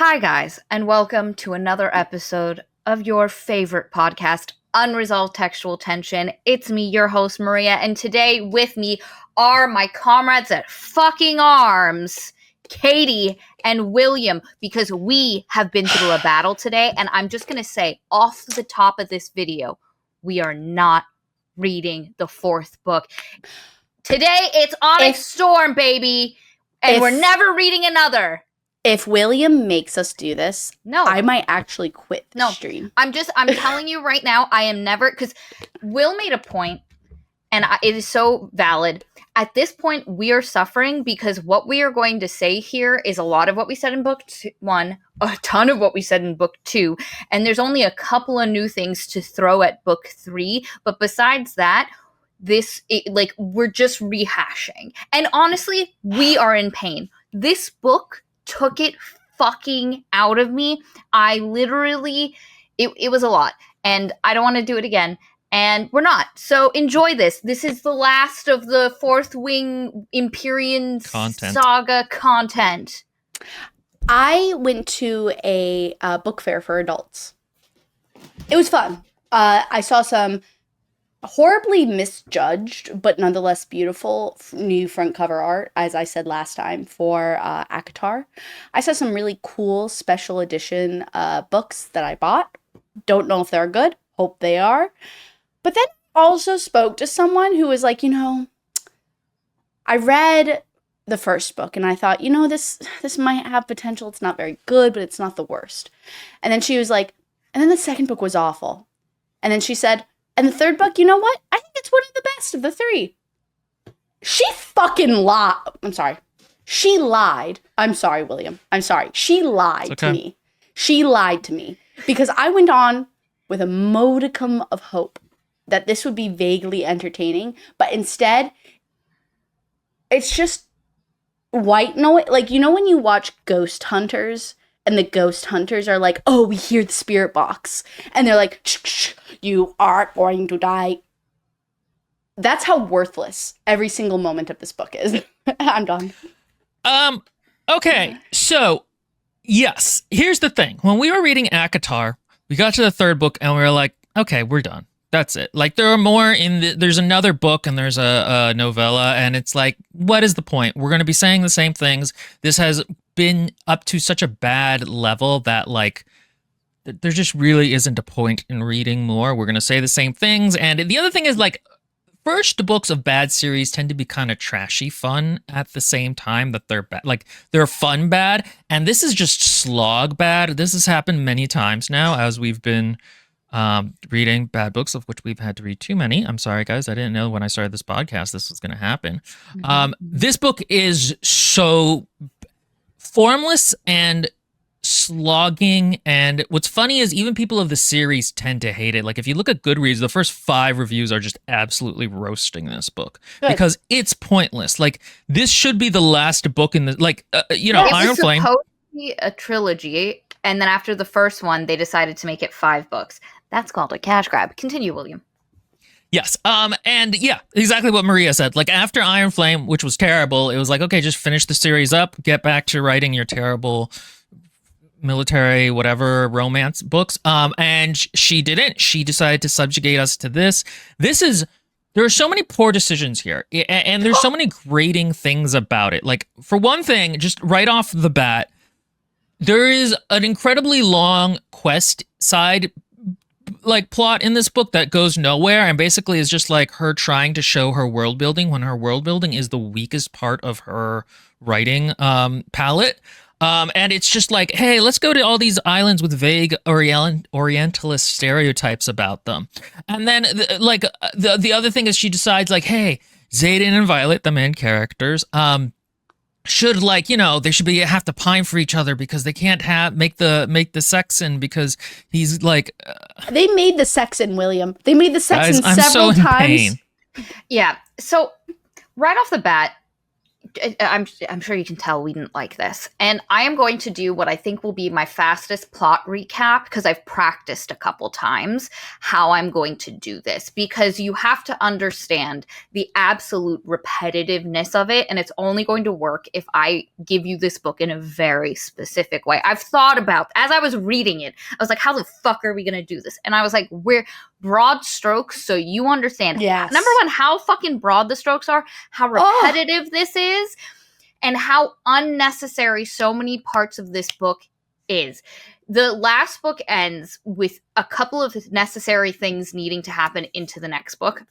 Hi, guys, and welcome to another episode of your favorite podcast, Unresolved Textual Tension. It's me, your host, Maria, and today with me are my comrades at fucking arms, Katie and William, because we have been through a battle today, and I'm just going to say, off the top of this video, we are not reading the fourth book. Today, it's Onyx Storm, baby, and we're never reading another. If William makes us do this, no, I might actually quit the stream. I'm telling you right now, I am never, because Will made a point, and it is so valid. At this point, we are suffering because what we are going to say here is a lot of what we said in book 1, a ton of what we said in book 2, and there's only a couple of new things to throw at book 3, but besides that, we're just rehashing. And honestly, we are in pain. This book took it fucking out of me. I literally, it was a lot, and I don't want to do it again, and we're not. So enjoy this. This is the last of the Fourth Wing Empyrean saga content. I went to a book fair for adults. It was fun. I saw some horribly misjudged, but nonetheless beautiful new front cover art, as I said last time, for ACOTAR. I saw some really cool special edition books that I bought. Don't know if they're good. Hope they are. But then also spoke to someone who was like, I read the first book and I thought, this might have potential. It's not very good, but it's not the worst. And then she was like, and then the second book was awful. And then she said, and the third book, you know what? I think it's one of the best of the three. She fucking lied. I'm sorry. She lied. I'm sorry, William. I'm sorry. She lied to me. She lied to me. Because I went on with a modicum of hope that this would be vaguely entertaining. But instead, it's just white noise. Like, when you watch Ghost Hunters, and the ghost hunters are like, oh, we hear the spirit box. And they're like, shh, you are going to die. That's how worthless every single moment of this book is. I'm done. Okay, so, yes. Here's the thing. When we were reading ACOTAR, we got to the third book, and we were like, okay, we're done. That's it. Like, there are more there's another book, and there's a novella, and it's like, what is the point? We're going to be saying the same things. This has been up to such a bad level that, like, there just really isn't a point in reading more. We're going to say the same things. And the other thing is, like, first books of bad series tend to be kind of trashy fun at the same time that they're bad. Like, they're fun bad, and this is just slog bad. This has happened many times now as we've been reading bad books, of which we've had to read too many. I'm sorry, guys. I didn't know when I started this podcast this was going to happen. This book is so formless and slogging, and what's funny is even people of the series tend to hate it. Like, if you look at Goodreads, the first 5 reviews are just absolutely roasting this book. Good. Because it's pointless. Like, this should be the last book in the, like, Iron Flame. It was supposed to be a trilogy, and then after the first one, they decided to make it 5 books. That's called a cash grab. Continue, William. Yes. And yeah, exactly what Maria said. Like, after Iron Flame, which was terrible, it was like, okay, just finish the series up, get back to writing your terrible military, whatever, romance books. And she didn't. She decided to subjugate us to this. There are so many poor decisions here, and there's so many grating things about it. Like, for one thing, just right off the bat, there is an incredibly long quest side plot in this book that goes nowhere, and basically is just like her trying to show her world building when her world building is the weakest part of her writing palette. And it's just like, hey, let's go to all these islands with vague Orientalist stereotypes about them. And then the other thing is she decides, like, hey, Xaden and Violet, the main characters, should, they should have to pine for each other because they can't make the Saxon because he's like. They made the Saxon, William. They made the Saxon several times. Pain. Yeah. So right off the bat, I'm sure you can tell we didn't like this. And I am going to do what I think will be my fastest plot recap, because I've practiced a couple times how I'm going to do this, because you have to understand the absolute repetitiveness of it, and it's only going to work if I give you this book in a very specific way. I've thought about, as I was reading it, I was like, how the fuck are we going to do this? And I was like, we're broad strokes so you understand. Yes. Number one, how fucking broad the strokes are, how repetitive this is, and how unnecessary so many parts of this book is. The last book ends with a couple of necessary things needing to happen into the next book.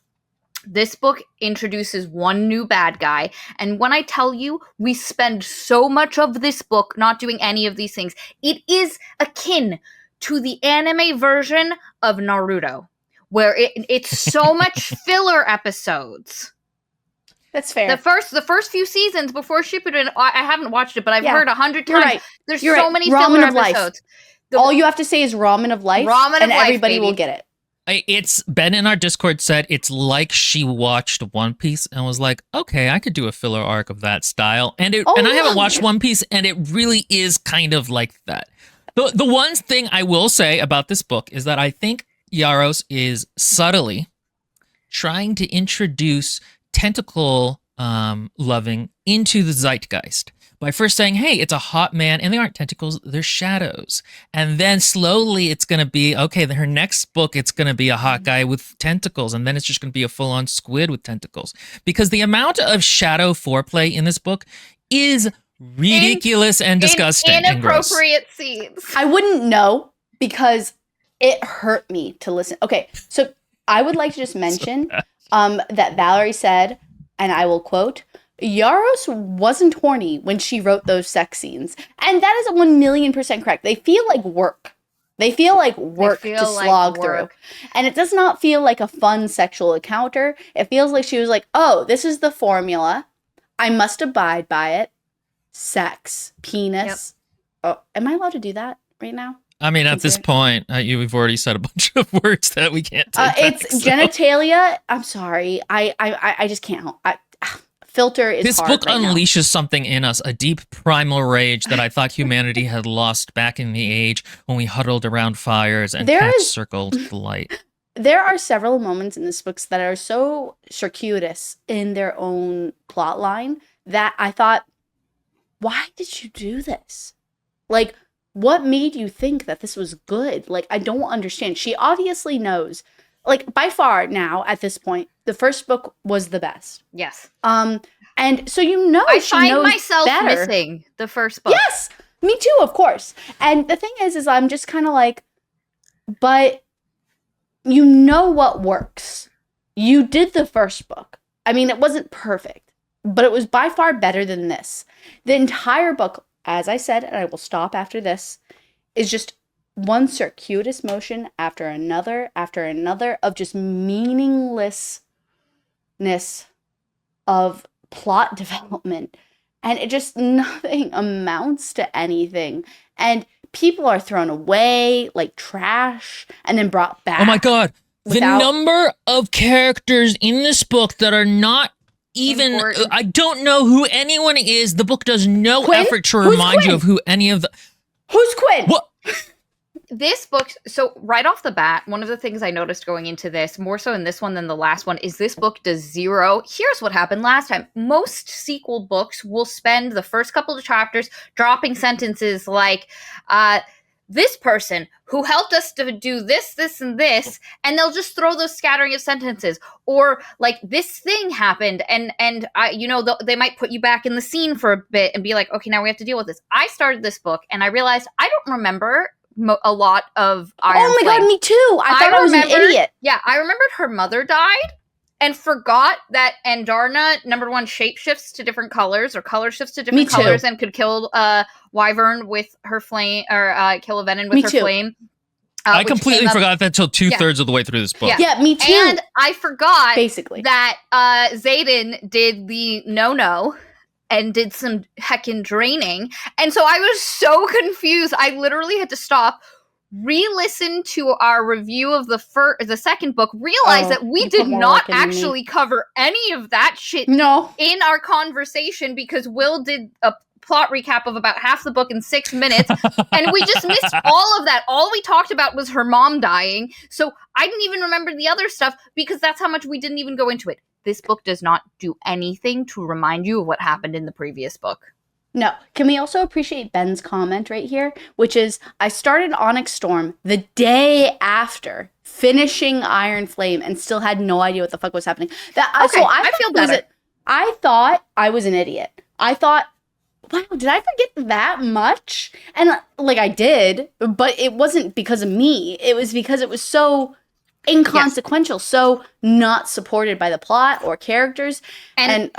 This book introduces one new bad guy, and when I tell you we spend so much of this book not doing any of these things, it is akin to the anime version of Naruto, where it's so much filler episodes. That's fair. The first few seasons before Shippuden, I haven't watched it, but I've heard 100 times. Right. There's You're so right. many Ramen filler of life. episodes. All you have to say is ramen of life, and life, everybody baby. will get it. It's Ben in our Discord said it's like she watched One Piece and was like, okay, I could do a filler arc of that style. And I haven't watched One Piece, and it really is kind of like that. The one thing I will say about this book is that I think Yaros is subtly trying to introduce tentacle loving into the zeitgeist by first saying, hey, it's a hot man, and they aren't tentacles, they're shadows. And then slowly it's going to be, okay, her next book, it's going to be a hot guy with tentacles, and then it's just going to be a full-on squid with tentacles. Because the amount of shadow foreplay in this book is ridiculous and disgusting. Inappropriate scenes. I wouldn't know, because it hurt me to listen. Okay, so I would like to just mention that Valerie said, and I will quote, Yaros wasn't horny when she wrote those sex scenes. And that is 1,000,000% correct. They feel like work. They feel like work to slog through. And it does not feel like a fun sexual encounter. It feels like she was like, oh, this is the formula. I must abide by it. Sex. Penis. Yep. Oh, am I allowed to do that right now? I mean, at this point, we've already said a bunch of words that we can't take It's genitalia. I'm sorry. I just can't help. Filter is this hard book right unleashes something in us, a deep primal rage that I thought humanity had lost back in the age when we huddled around fires and cats circled the light. There are several moments in this book that are so circuitous in their own plot line that I thought, why did you do this? Like, what made you think that this was good? Like, I don't understand. She obviously knows. Like, by far now, at this point, the first book was the best. Yes. And so you know I she find knows myself better. missing the first book. Yes! Me too, of course. And the thing is I'm just kind of like, but you know what works. You did the first book. I mean, it wasn't perfect, but it was by far better than this. The entire book, as I said, and I will stop after this, is just one circuitous motion after another of just meaninglessness of plot development. And it just, nothing amounts to anything. And people are thrown away like trash and then brought back. Oh my God. The number of characters in this book that are not even, I don't know who anyone is. The book does no effort to remind you of who any of the... Who's Quinn? What? This book, so right off the bat, one of the things I noticed going into this, more so in this one than the last one, is this book does zero. Here's what happened last time. Most sequel books will spend the first couple of chapters dropping sentences like, this person who helped us to do this, this, and this, and they'll just throw those scattering of sentences. Or like, this thing happened, and they might put you back in the scene for a bit and be like, okay, now we have to deal with this. I started this book and I realized I don't remember a lot of Iron Oh my Flame. God, me too. I thought I was an idiot. Yeah, I remembered her mother died and forgot that Andarna, number one, shapeshifts to different colors or color shifts to different colors and could kill Wyvern with her flame or kill a Venin with her flame. I completely forgot that until 2/3 of the way through this book. Yeah, me too. And I forgot basically that Xaden did the no and did some heckin' draining. And so I was so confused. I literally had to stop, re-listened to our review of the second book, realized that we did not actually cover any of that shit in our conversation because Will did a plot recap of about half the book in 6 minutes, and we just missed all of that. All we talked about was her mom dying, so I didn't even remember the other stuff because that's how much we didn't even go into it. This book does not do anything to remind you of what happened in the previous book. No. Can we also appreciate Ben's comment right here, which is, I started Onyx Storm the day after finishing Iron Flame and still had no idea what the fuck was happening. I feel better. I thought I was an idiot. I thought, wow, did I forget that much? And like I did, but it wasn't because of me. It was because it was so inconsequential, so not supported by the plot or characters. And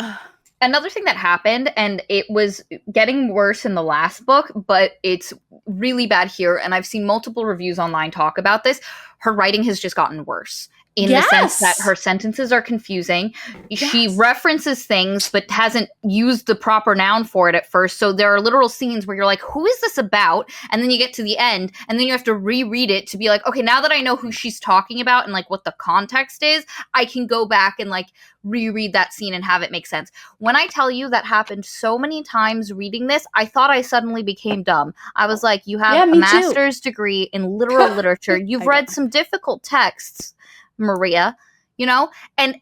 another thing that happened, and it was getting worse in the last book, but it's really bad here, and I've seen multiple reviews online talk about this, her writing has just gotten worse. In the sense that her sentences are confusing. She references things, but hasn't used the proper noun for it at first. So there are literal scenes where you're like, who is this about? And then you get to the end, and then you have to reread it to be like, okay, now that I know who she's talking about and like what the context is, I can go back and like reread that scene and have it make sense. When I tell you that happened so many times reading this, I thought I suddenly became dumb. I was like, you have a master's degrre in literal literature. You've read some difficult texts, Maria, you know, and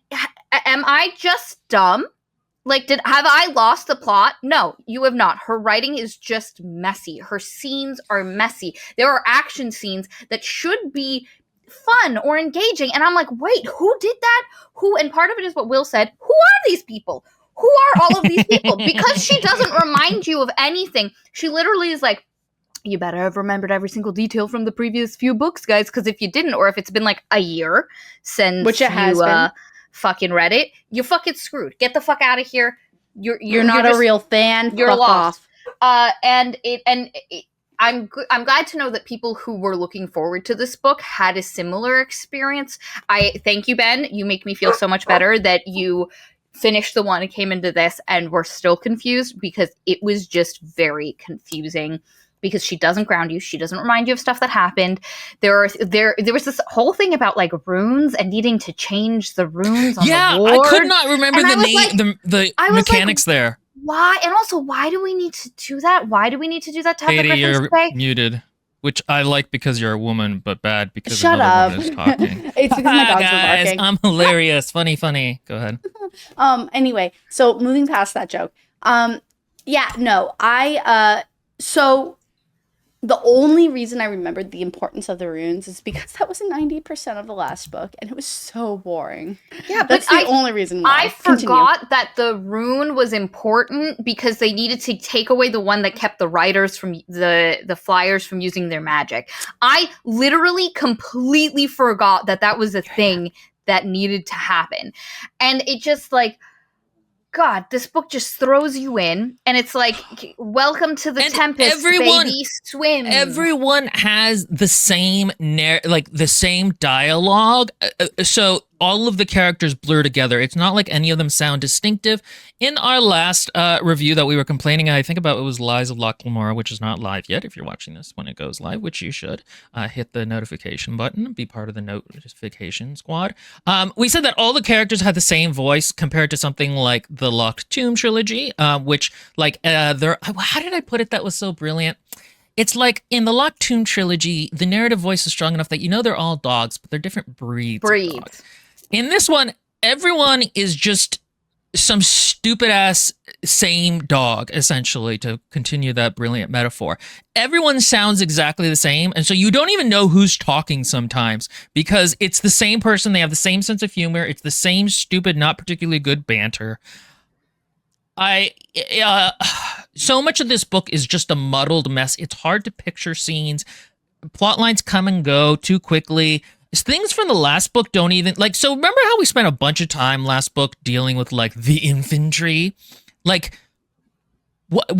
am I just dumb? Like, have I lost the plot? No, you have not. Her writing is just messy. Her scenes are messy. There are action scenes that should be fun or engaging, and I'm like, wait, who did that? Who? And part of it is what Will said. Who are these people? Who are all of these people? Because she doesn't remind you of anything. She literally is like, you better have remembered every single detail from the previous few books, guys, because if you didn't, or if it's been like a year since you fucking read it, you're fucking screwed. Get the fuck out of here. You're not a real fan. You're lost. I'm glad to know that people who were looking forward to this book had a similar experience. I thank you, Ben. You make me feel so much better that you finished the one and came into this and were still confused, because it was just very confusing. Because she doesn't ground you, she doesn't remind you of stuff that happened. There was this whole thing about like runes and needing to change the runes on the board. I could not remember the mechanics there. Why? And also, why do we need to do that? Why do we need to do that to have the Griffins you're say? Muted. Which I like because you're a woman, but bad because Shut another up. woman is talking. It's because my dogs are barking. I'm hilarious. Funny. Go ahead. Anyway, so moving past that joke. So the only reason I remembered the importance of the runes is because that was 90% of the last book, and it was so boring. Yeah, that's the only reason why. I forgot that the rune was important because they needed to take away the one that kept the writers from the flyers from using their magic. I literally completely forgot that was a thing that needed to happen. And it just like, God, this book just throws you in, and it's like, welcome to the Tempest, baby, swim. Everyone has the same the same dialogue, so all of the characters blur together. It's not like any of them sound distinctive. In our last review that we were complaining, I think about, it was Lies of Loch Lamora, which is not live yet. If you're watching this when it goes live, which you should, hit the notification button, be part of the notification squad. We said that all the characters had the same voice compared to something like the Locked Tomb trilogy, which how did I put it that was so brilliant? It's like in the Locked Tomb trilogy, the narrative voice is strong enough that you know they're all dogs, but they're different breeds. Of dogs. In this one, everyone is just some stupid ass same dog, essentially, to continue that brilliant metaphor. Everyone sounds exactly the same, and so you don't even know who's talking sometimes, because it's the same person, they have the same sense of humor, it's the same stupid, not particularly good banter. So much of this book is just a muddled mess. It's hard to picture scenes. Plot lines come and go too quickly. Things from the last book don't even so remember how we spent a bunch of time last book dealing with the infantry? That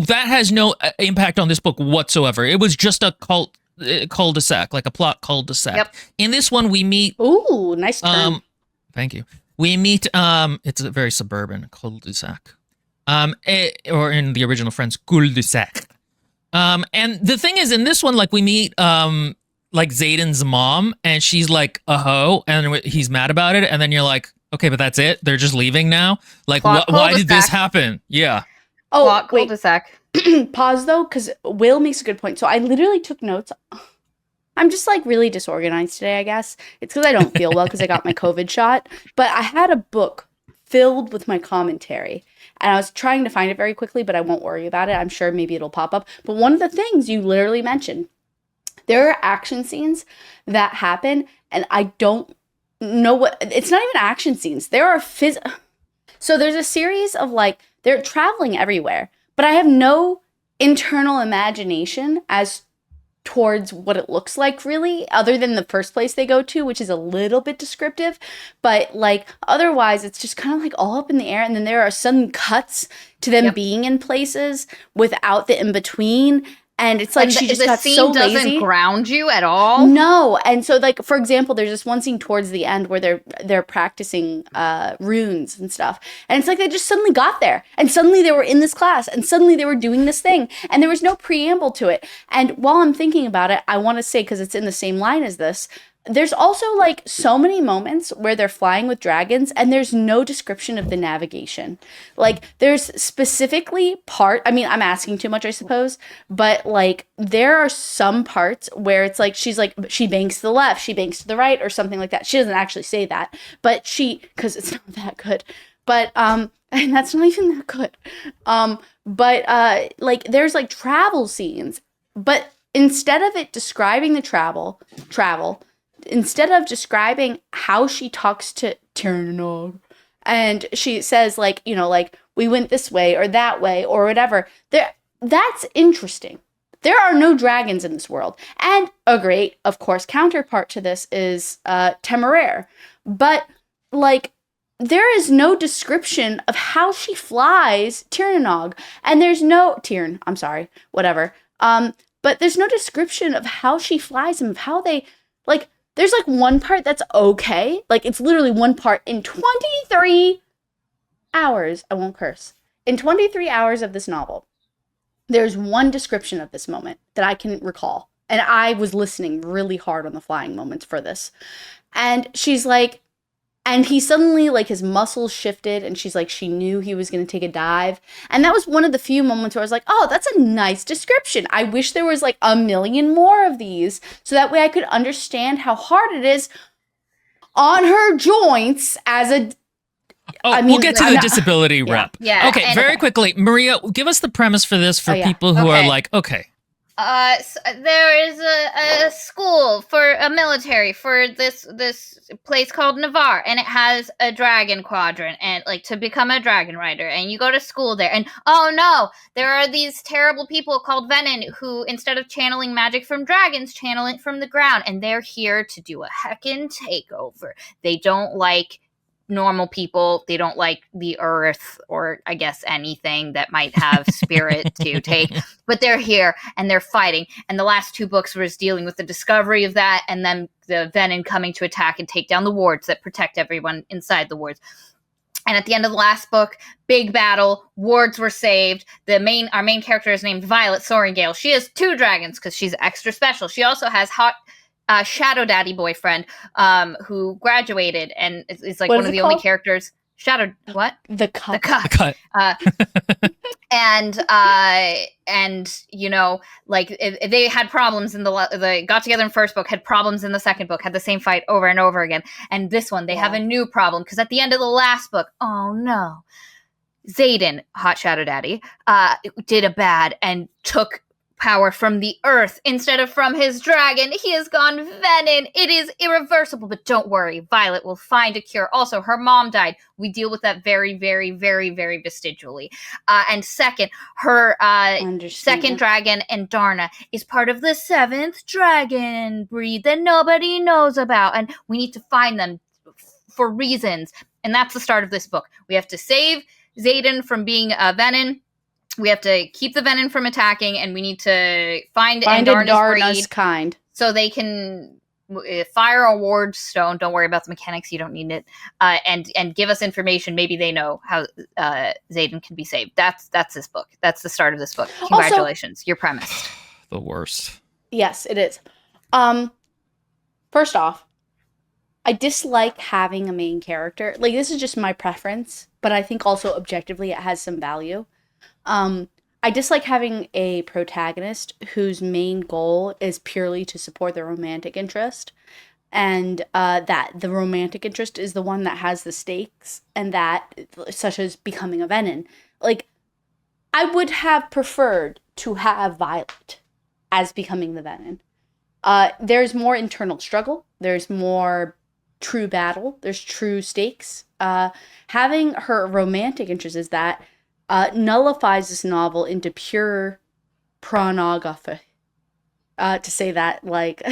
has no impact on this book whatsoever. It was just a cul-de-sac, like a plot cul-de-sac. Yep. In this one we meet Ooh, nice term. Thank you. We meet it's a very suburban cul-de-sac. Or in the original French, cul-de-sac. And the thing is, in this one, we meet like Zayden's mom, and she's like a hoe, and he's mad about it, and then you're like, okay, but that's it. They're just leaving now. Like, why did this happen? Yeah. Oh, Plot wait. cul-de-sac. Pause though, because Will makes a good point. So I literally took notes. I'm just like really disorganized today, I guess. It's because I don't feel well because I got my COVID shot. But I had a book filled with my commentary. And I was trying to find it very quickly, but I won't worry about it. I'm sure maybe it'll pop up. But one of the things you literally mentioned, there are action scenes that happen, and I don't know what, it's not even action scenes. There are so there's a series of like, they're traveling everywhere, but I have no internal imagination as towards what it looks like really, other than the first place they go to, which is a little bit descriptive, but like otherwise it's just kind of like all up in the air, and then there are sudden cuts to them being in places without the in-between, and it's like she just got so lazy. The scene doesn't ground you at all. No, and so like for example, there's this one scene towards the end where they're practicing runes and stuff, and it's like they just suddenly got there, and suddenly they were in this class, and suddenly they were doing this thing, and there was no preamble to it. And while I'm thinking about it, I want to say, because it's in the same line as this, there's also like so many moments where they're flying with dragons and there's no description of the navigation. Like there's specifically I'm asking too much, I suppose, but like there are some parts where it's like she banks to the left, she banks to the right, or something like that. She doesn't actually say that, but because it's not that good. But and that's not even that good. Like there's like travel scenes, but instead of it describing the travel, instead of describing how she talks to Tiernog, and she says like, like we went this way or that way or whatever, that's interesting. There are no dragons in this world. And a great, of course, counterpart to this is Temeraire. But like there is no description of how she flies Tiernog. And there's no but there's no description of how she flies them, of how they like. There's like one part that's okay. Like it's literally one part in 23 hours. I won't curse. In 23 hours of this novel, there's one description of this moment that I can recall. And I was listening really hard on the flying moments for this. And she's like, and he suddenly, like, his muscles shifted, and she's like, she knew he was going to take a dive. And that was one of the few moments where I was like, oh, that's a nice description. I wish there was, like, a million more of these, so that way I could understand how hard it is on her joints as a... we'll get to the disability rep. Yeah. Okay, very quickly. Maria, give us the premise for this for people who are like, okay. So there is a school for a military for this place called Navarre, and it has a dragon quadrant, and like to become a dragon rider, and you go to school there, and oh no, there are these terrible people called Venin who, instead of channeling magic from dragons, channel it from the ground, and they're here to do a heckin' takeover. They don't like normal people. They don't like the earth, or I guess anything that might have spirit to take, but they're here and they're fighting. And the last two books was dealing with the discovery of that, and then the Venin coming to attack and take down the wards that protect everyone inside the wards. And at the end of the last book, big battle, wards were saved. Our main character is named Violet Soaringale. She has 2 dragons because she's extra special. She also has Shadow Daddy boyfriend who graduated and is like one of the only characters. The cut. And you know, like they had problems in they got together in first book, had problems in the second book, had the same fight over and over again. And this one, they have a new problem because at the end of the last book, oh no, Zayden, hot Shadow Daddy, did a bad and took power from the earth instead of from his dragon. He has gone Venin. It is irreversible, but don't worry, Violet will find a cure. Also, her mom died. We deal with that very, very, very, very vestigially. And second, her second dragon, Andarna, is part of the 7th dragon breed that nobody knows about, and we need to find them for reasons. And that's the start of this book. We have to save Zayden from being a Venin. We have to keep the Venin from attacking, and we need to find Andarna's kind, so they can fire a ward stone. Don't worry about the mechanics; you don't need it. And give us information. Maybe they know how Zayden can be saved. That's this book. That's the start of this book. Congratulations, you're premised. The worst. Yes, it is. First off, I dislike having a main character. Like, this is just my preference, but I think also objectively it has some value. I dislike having a protagonist whose main goal is purely to support the romantic interest, and that the romantic interest is the one that has the stakes, and that, such as becoming a Venin. Like, I would have preferred to have Violet as becoming the Venin. There's more internal struggle. There's more true battle. There's true stakes. Having her romantic interest is that nullifies this novel into pure pornography. To say that, like,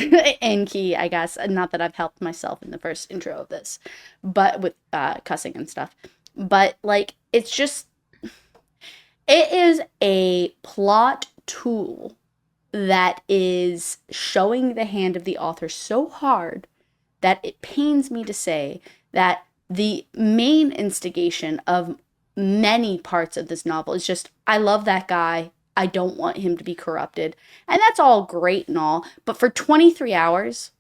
in key, I guess. Not that I've helped myself in the first intro of this, but with cussing and stuff. But, like, it's just, it is a plot tool that is showing the hand of the author so hard that it pains me to say that the main instigation of many parts of this novel is just, I love that guy. I don't want him to be corrupted. And that's all great and all. But for 23 hours,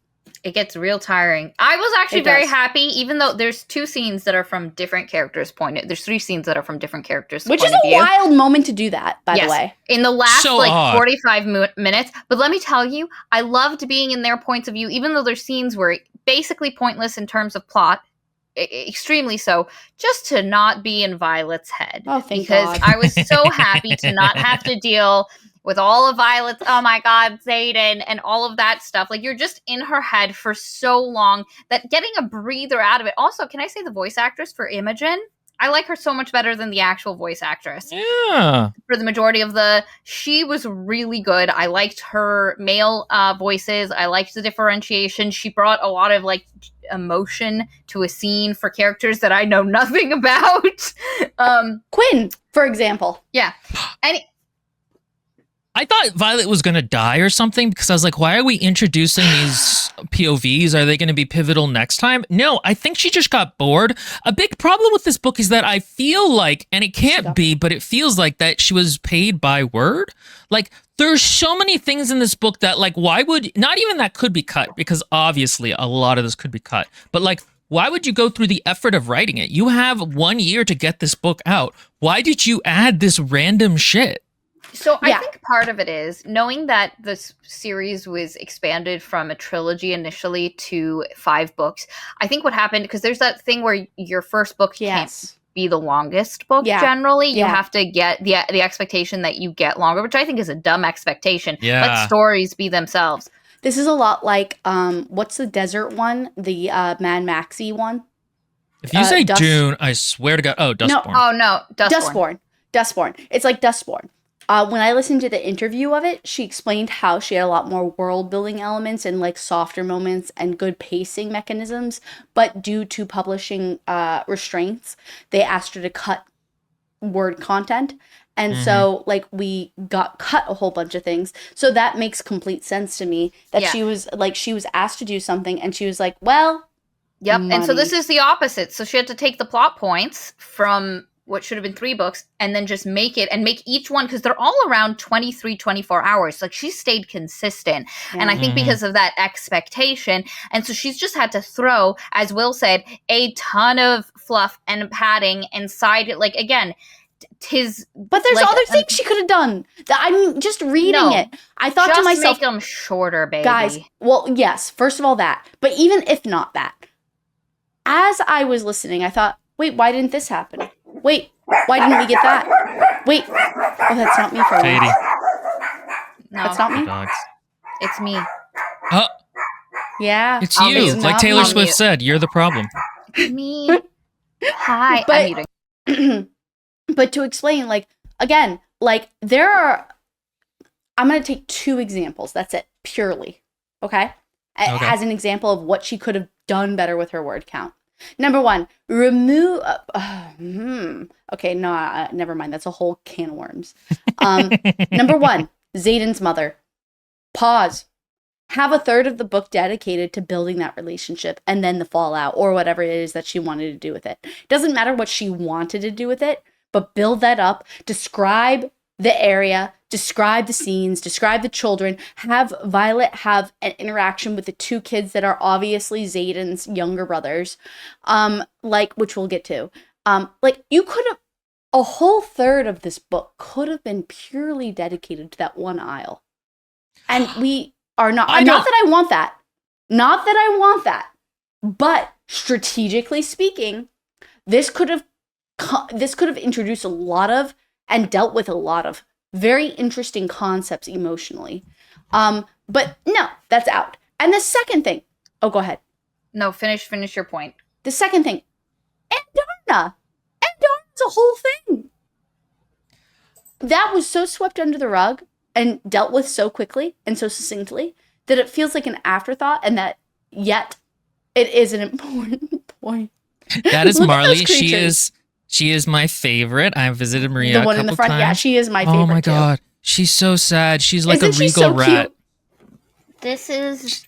it gets real tiring. I was actually very happy, even though there's 2 scenes that are from different characters' there's 3 scenes that are from different characters' which point is of view. a wild moment to do that, by the way. In the last, So like, odd. 45 minutes. But let me tell you, I loved being in their points of view, even though there's scenes where basically pointless in terms of plot, extremely so, just to not be in Violet's head. Oh, thank because God. I was so happy to not have to deal with all of Violet's, oh my God, Zayden, and all of that stuff. Like, you're just in her head for so long that getting a breather out of it. Also, can I say the voice actress for Imogen? I like her so much better than the actual voice actress. Yeah. For the majority of she was really good. I liked her male voices. I liked the differentiation. She brought a lot of, like, emotion to a scene for characters that I know nothing about. Quinn, for example. Yeah. And I thought Violet was going to die or something because I was like, why are we introducing these POVs? Are they going to be pivotal next time? No, I think she just got bored. A big problem with this book is that I feel like, and it can't be, but it feels like that she was paid by word. Like, there's so many things in this book that, like, why would, not even that could be cut, because obviously a lot of this could be cut, but, like, why would you go through the effort of writing it? You have 1 year to get this book out. Why did you add this random shit? So I think part of it is knowing that this series was expanded from a trilogy initially to 5 books. I think what happened, because there's that thing where your first book can't be the longest book generally. You have to get the expectation that you get longer, which I think is a dumb expectation. Yeah. Let stories be themselves. This is a lot like, what's the desert one? The Mad Maxi one? If you say Dune, I swear to God. Oh, Dustborn. No, Dustborn. Dustborn. It's like Dustborn. When I listened to the interview of it, she explained how she had a lot more world building elements and, like, softer moments and good pacing mechanisms. But due to publishing restraints, they asked her to cut word content. And so, like, we got cut a whole bunch of things. So that makes complete sense to me that she was asked to do something and she was like, well, yep. money. And so this is the opposite. So she had to take the plot points from what should have been 3 books and then just make each one, because they're all around 23, 24 hours. Like, she stayed consistent. Yeah. And I think because of that expectation, and so she's just had to throw, as Will said, a ton of fluff and padding inside it. Like, again, but there's like, other things she could have done. I'm just reading it. I thought to myself, make them shorter, baby. Guys, well, yes, first of all that. But even if not that, as I was listening, I thought, wait, why didn't this happen? Wait, why didn't we get that? Wait, oh, that's not me for Katie. No, that's not me. Dogs. It's me. Oh, yeah, it's you. Like Taylor Swift said, you're the problem. It's me. Hi, I'm muting. But to explain, like, again, like, I'm going to take 2 examples. That's it, purely. Okay? As an example of what she could have done better with her word count. Number 1, remove. Okay, no, never mind. That's a whole can of worms. Number 1, Zayden's mother. Pause. Have a third of the book dedicated to building that relationship and then the fallout or whatever it is that she wanted to do with it. Doesn't matter what she wanted to do with it, but build that up. Describe the area. describe the scenes, describe the children, have Violet have an interaction with the two kids that are obviously Xaden's younger brothers, like, which we'll get to. Like, you could have, a whole third of this book could have been purely dedicated to that one aisle. And we are not, not that I want that. Not that I want that. But strategically speaking, this could have introduced a lot of and dealt with a lot of very interesting concepts emotionally. But no, that's out. And the second thing, oh, go ahead. No, finish your point. The second thing, Andarna's a whole thing. That was so swept under the rug and dealt with so quickly and so succinctly that it feels like an afterthought, and that yet it is an important point. That is Marley. She is my favorite. I've visited Maria. The one in the front. Times. Yeah, she is my favorite. Oh my god, she's so sad. She's like Isn't a regal rat. Cute? This is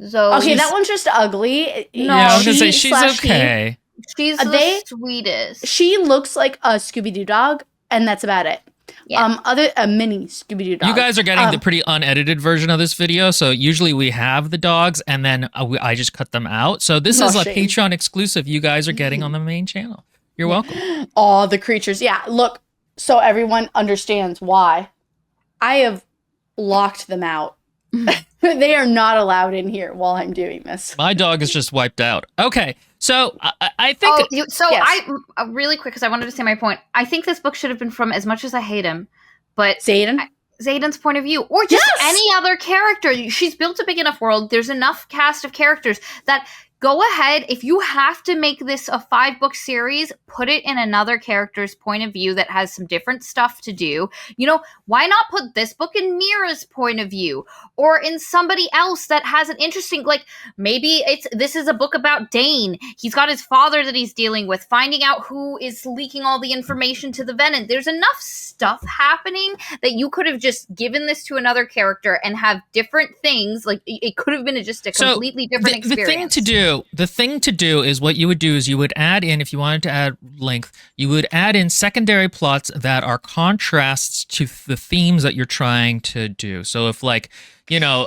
Zoe. Okay, that one's just ugly. No, I was gonna say she's okay. She's the sweetest. She looks like a Scooby-Doo dog, and that's about it. Yeah. A mini Scooby-Doo dog. You guys are getting the pretty unedited version of this video, so usually we have the dogs, and then I just cut them out. So this is a Patreon exclusive you guys are getting on the main channel. You're welcome. All the creatures. Yeah, look, so everyone understands why. I have locked them out. They are not allowed in here while I'm doing this. My dog is just wiped out. Okay, so I think... Yes. I really quick, because I wanted to say my point. I think this book should have been from, as much as I hate him, but... Xaden's point of view, or just any other character. She's built a big enough world. There's enough cast of characters that... Go ahead, if you have to make this a 5-book series, put it in another character's point of view that has some different stuff to do. You know, why not put this book in Mira's point of view? Or in somebody else that has an interesting, like, maybe this is a book about Dane. He's got his father that he's dealing with, finding out who is leaking all the information to the Venin. There's enough stuff happening that you could have just given this to another character and have different things. Like, it could have been just a completely different experience. The thing to do is what you would do is you would add in, if you wanted to add length, you would add in secondary plots that are contrasts to the themes that you're trying to do. So if, like, you know,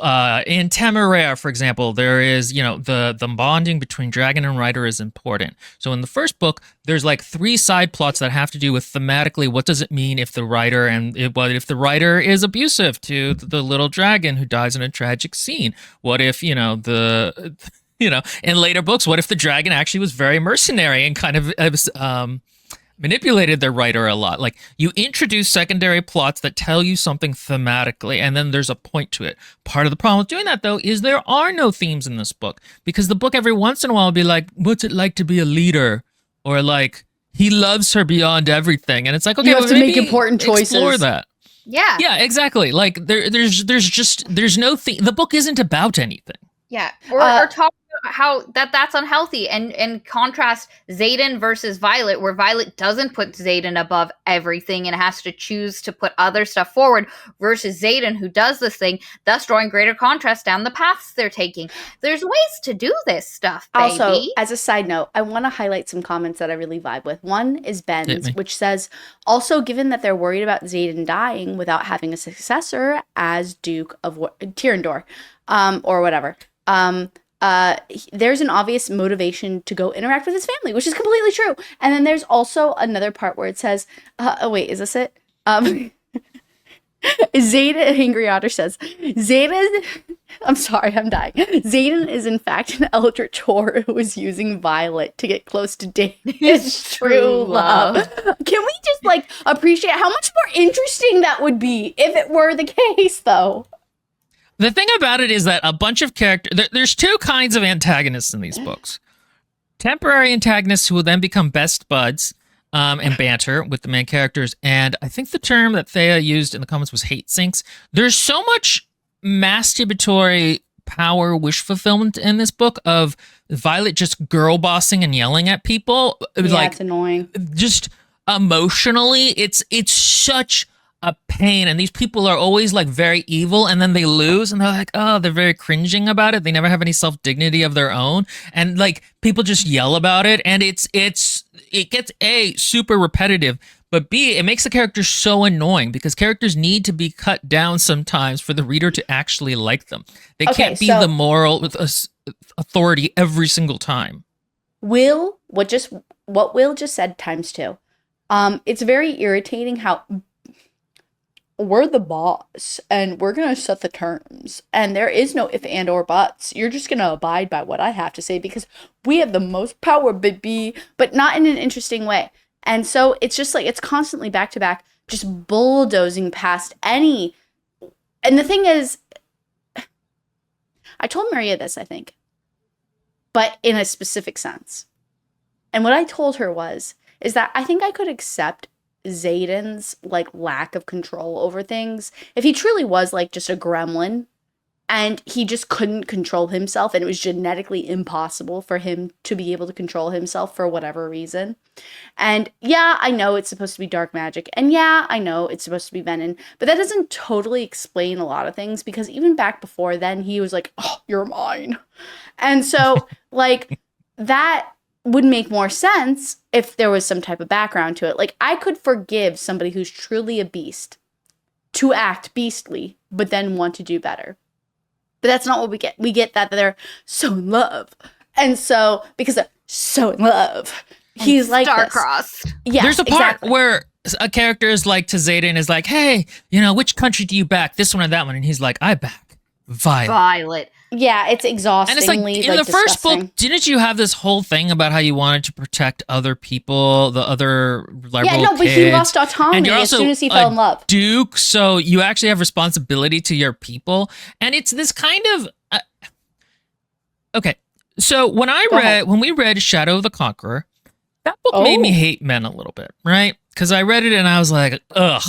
in Temeraire, for example, there is, you know, the bonding between dragon and rider is important. So in the first book, there's like 3 side plots that have to do with thematically, what does it mean if the rider if the rider is abusive to the little dragon who dies in a tragic scene? What if, you know, in later books, what if the dragon actually was very mercenary and kind of manipulated their writer a lot? Like, you introduce secondary plots that tell you something thematically, and then there's a point to it. Part of the problem with doing that, though, is there are no themes in this book, because the book every once in a while will be like, what's it like to be a leader? Or like, he loves her beyond everything. And it's like, okay, you have to make important choices. Explore that. Yeah. Yeah, exactly. Like, there's no theme. The book isn't about anything. Yeah. Or talk how that's unhealthy, and contrast Xaden versus Violet, where Violet doesn't put Xaden above everything and has to choose to put other stuff forward, versus Xaden, who does this thing, thus drawing greater contrast down the paths they're taking. There's ways to do this stuff, baby. Also, as a side note, I want to highlight some comments that I really vibe with. One is Ben's, which says, also, given that they're worried about Xaden dying without having a successor as Duke of Tyrandor, or whatever, there's an obvious motivation to go interact with his family, which is completely true. And then there's also another part where it says, wait, is this it? Xaden, Angry Otter says, Xaden, I'm sorry, I'm dying. Xaden is in fact an eldritch whore who is using Violet to get close to Dane's true love. Can we just, like, appreciate how much more interesting that would be if it were the case, though? The thing about it is that a bunch of characters... There's 2 kinds of antagonists in these books. Temporary antagonists who will then become best buds and banter with the main characters. And I think the term that Thea used in the comments was hate sinks. There's so much masturbatory power wish fulfillment in this book of Violet just girl bossing and yelling at people. Yeah, like, it's annoying. Just emotionally, it's such a pain, and these people are always like very evil, and then they lose, and they're like, oh, they're very cringing about it. They never have any self-dignity of their own, and like people just yell about it, and it gets super repetitive, But B, it makes the characters so annoying because characters need to be cut down sometimes for the reader to actually like them. They can't be the moral authority every single time. What Will just said times 2. It's very irritating how we're the boss and we're going to set the terms and there is no if and or buts. You're just going to abide by what I have to say because we have the most power, baby, but not in an interesting way. And so it's just like, it's constantly back to back, just bulldozing past any. And the thing is, I told Maria this, I think, but in a specific sense. And what I told her is that I think I could accept Xaden's like lack of control over things if he truly was like just a gremlin and he just couldn't control himself and it was genetically impossible for him to be able to control himself for whatever reason. And yeah, I know it's supposed to be dark magic, and yeah, I know it's supposed to be Venin, but that doesn't totally explain a lot of things because even back before then he was like, oh, you're mine. And so like that would make more sense if there was some type of background to it. Like, I could forgive somebody who's truly a beast to act beastly, but then want to do better. But that's not what we get. We get that they're so in love. And so, because they're so in love, he's like star-crossed. Yeah, there's a part where a character is like to Xaden is like, hey, which country do you back? This one or that one? And he's like, I back Violet. Yeah, it's exhaustingly And it's like, in the first book, didn't you have this whole thing about how you wanted to protect other people, the other liberal kids? But he lost autonomy as soon as he fell in love. Duke, so you actually have responsibility to your people. And it's this kind of... okay, so when we read Shadow of the Conqueror, that book made me hate men a little bit, right? Because I read it and I was like, ugh.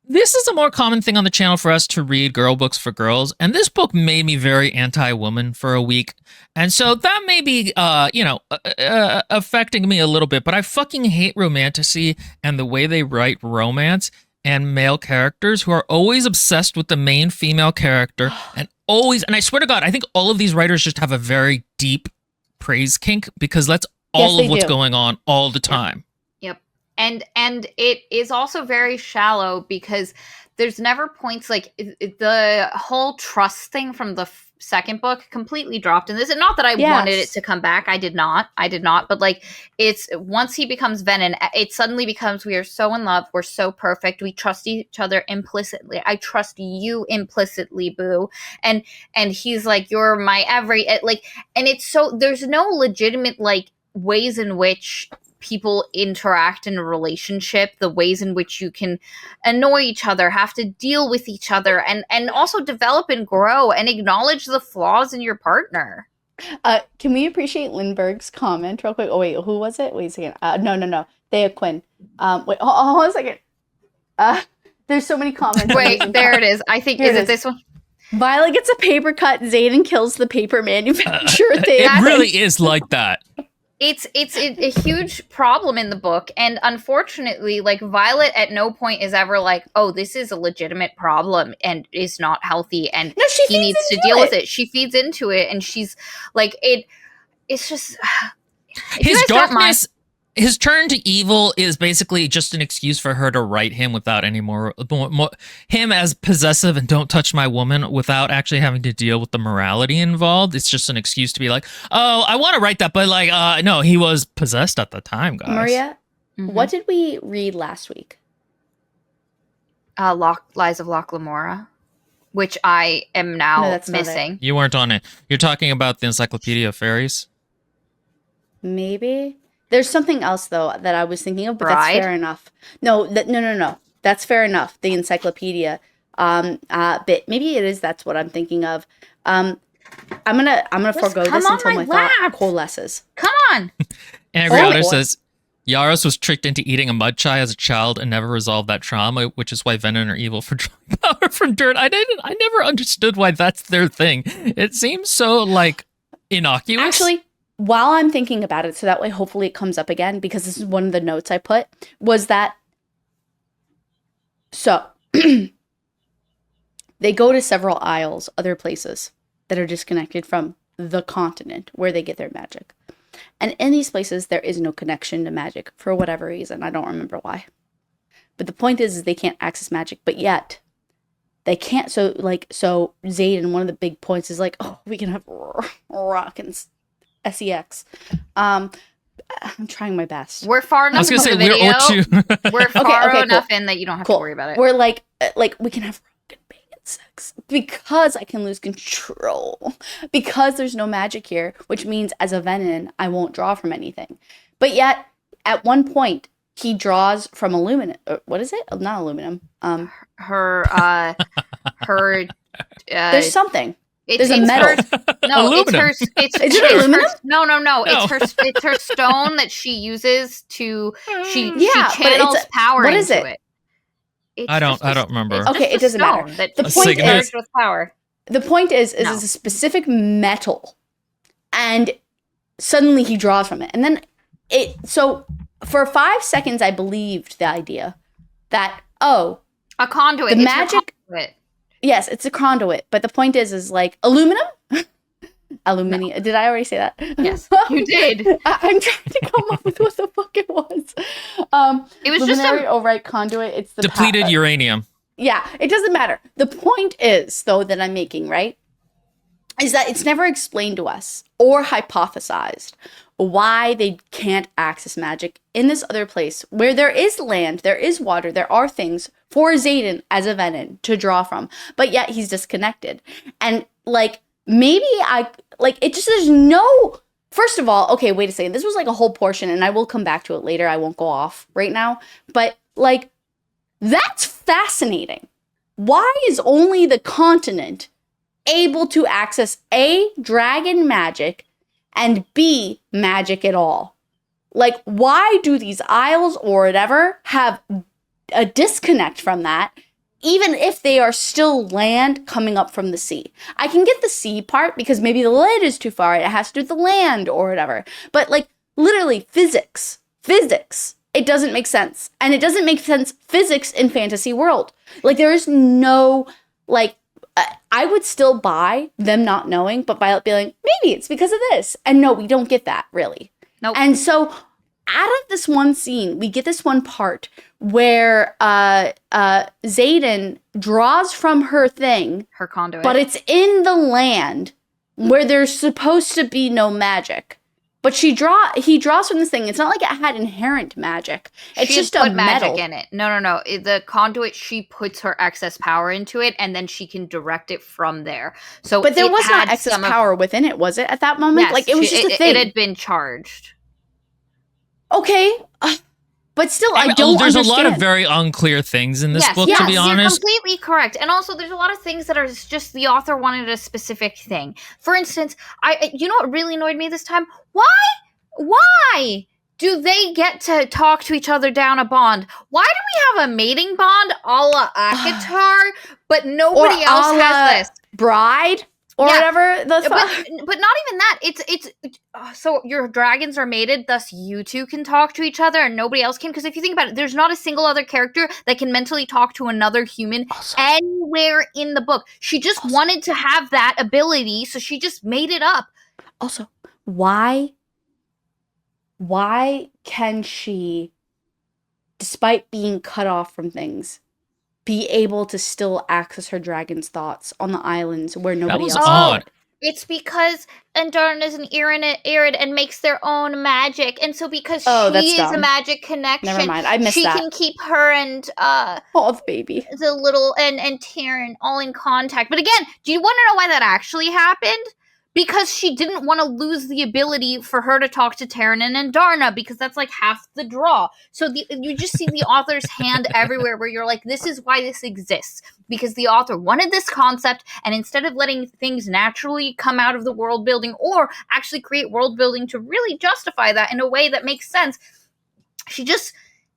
This is a more common thing on the channel for us to read girl books for girls, and this book made me very anti-woman for a week, and so that may be, affecting me a little bit, but I fucking hate Romantasy and the way they write romance and male characters who are always obsessed with the main female character, and I swear to God, I think all of these writers just have a very deep praise kink, because that's all of what's going on all the time. And it is also very shallow because there's never points like the whole trust thing from the second book completely dropped in this. And not that I wanted it to come back. I did not. But like it's once he becomes Venin, it suddenly becomes we are so in love. We're so perfect. We trust each other implicitly. I trust you implicitly, boo. And he's like, you're my and it's so there's no legitimate like ways in which people interact in a relationship, the ways in which you can annoy each other, have to deal with each other, and also develop and grow and acknowledge the flaws in your partner. Can we appreciate Lindbergh's comment real quick? Oh, wait, who was it? Wait a second. No. Thea Quinn. Wait, hold on a second. There's so many comments. Wait, there it is. I think, is it this one? Violet gets a paper cut, Xaden kills the paper manufacturer. It really is like that. It's a huge problem in the book, and unfortunately, like Violet at no point is ever like, oh, this is a legitimate problem and is not healthy, and he needs to deal with it. She feeds into it, and she's like, it's just his darkness. His turn to evil is basically just an excuse for her to write him without any more him as possessive and don't touch my woman without actually having to deal with the morality involved. It's just an excuse to be like, oh, I want to write that, but like, no, he was possessed at the time, guys. Maria, what did we read last week? Lies of Loch Lamora, which I am now missing. You weren't on it. You're talking about the Encyclopedia of Fairies? Maybe. There's something else, though, that I was thinking of, but that's fair enough. No. That's fair enough. The encyclopedia bit. Maybe it is. That's what I'm thinking of. I'm gonna forego this until my thought coalesces. Come on. Angry Otter says, Yaros was tricked into eating a mud chai as a child and never resolved that trauma, which is why Venin are evil for drawing power from dirt. I never understood why that's their thing. It seems so, like, innocuous. Actually, while I'm thinking about it, so that way hopefully it comes up again, because this is one of the notes I put, was that, so, they go to several isles, other places, that are disconnected from the continent where they get their magic. And in these places, there is no connection to magic for whatever reason. I don't remember why. But the point is they can't access magic, but yet they can't. So Zayden, one of the big points is like, oh, we can have rock and sex. I'm trying my best. We're far enough in the video. We're far enough in that you don't have to worry about it. We're like we can have rock and bacon sex because I can lose control because there's no magic here, which means as a Venin, I won't draw from anything. But yet, at one point, he draws from aluminum. What is it? Not aluminum. There's something. There's a metal. Aluminum. Is it aluminum? No. It's her stone that she uses to. She channels power into it. I don't remember. Okay, it doesn't matter. The point is with power. The point is it's a specific metal, and suddenly he draws from it, and then So for 5 seconds, I believed the idea that a conduit. The magic. Conduit. Yes, it's a conduit, but the point is like aluminum. Aluminium. No. Did I already say that? Yes, you did. I'm trying to come up with what the fuck it was. It was just a conduit. It's the depleted uranium. Yeah, it doesn't matter. The point is, though, that I'm making, right, is that it's never explained to us or hypothesized why they can't access magic in this other place where there is land, there is water, there are things for Zayden as a Venin to draw from, but yet he's disconnected. And maybe there's no, first of all, okay, wait a second. This was like a whole portion and I will come back to it later. I won't go off right now, but that's fascinating. Why is only the continent able to access A, dragon magic, and B, magic at all? Why do these isles or whatever have a disconnect from that, even if they are still land coming up from the sea? I can get the sea part because maybe the land is too far. It has to do with the land or whatever. But literally physics, it doesn't make sense. And it doesn't make sense physics in fantasy world. There is no, I would still buy them not knowing, but by being maybe it's because of this. And no, we don't get that, really. Nope. And so out of this one scene, we get this one part where Zayden draws from her thing. Her conduit. But it's in the land where there's supposed to be no magic. But he draws from this thing. It's not like it had inherent magic. It's just a metal. Magic in it. No. The conduit, she puts her excess power into it, and then she can direct it from there. So, but there was not excess power within it, was it? At that moment, yes, it was just a thing. It had been charged. Okay, but still, I don't There's understand. a lot of very unclear things in this book, to be honest. You're completely correct. And also, there's a lot of things that are just the author wanted a specific thing. For instance, you know what really annoyed me this time? Why do they get to talk to each other down a bond? Why do we have a mating bond a la ACOTAR, but nobody else has this? Bride? Or whatever. But not even that. It's so your dragons are mated, thus you two can talk to each other and nobody else can. Because if you think about it, there's not a single other character that can mentally talk to another human anywhere in the book. She just wanted to have that ability, so she just made it up. Also, why can she, despite being cut off from things, be able to still access her dragon's thoughts on the islands where nobody else odd. It's because Andarna is an Irid and makes their own magic, and so because she is a magic connection, never mind, I missed that. She can keep her and the baby, the little and Tyrion all in contact. But again, do you want to know why that actually happened? Because she didn't want to lose the ability for her to talk to Tyrion and Andarna, because that's half the draw. So you just see the author's hand everywhere where you're like, this is why this exists. Because the author wanted this concept, and instead of letting things naturally come out of the world building or actually create world building to really justify that in a way that makes sense, she just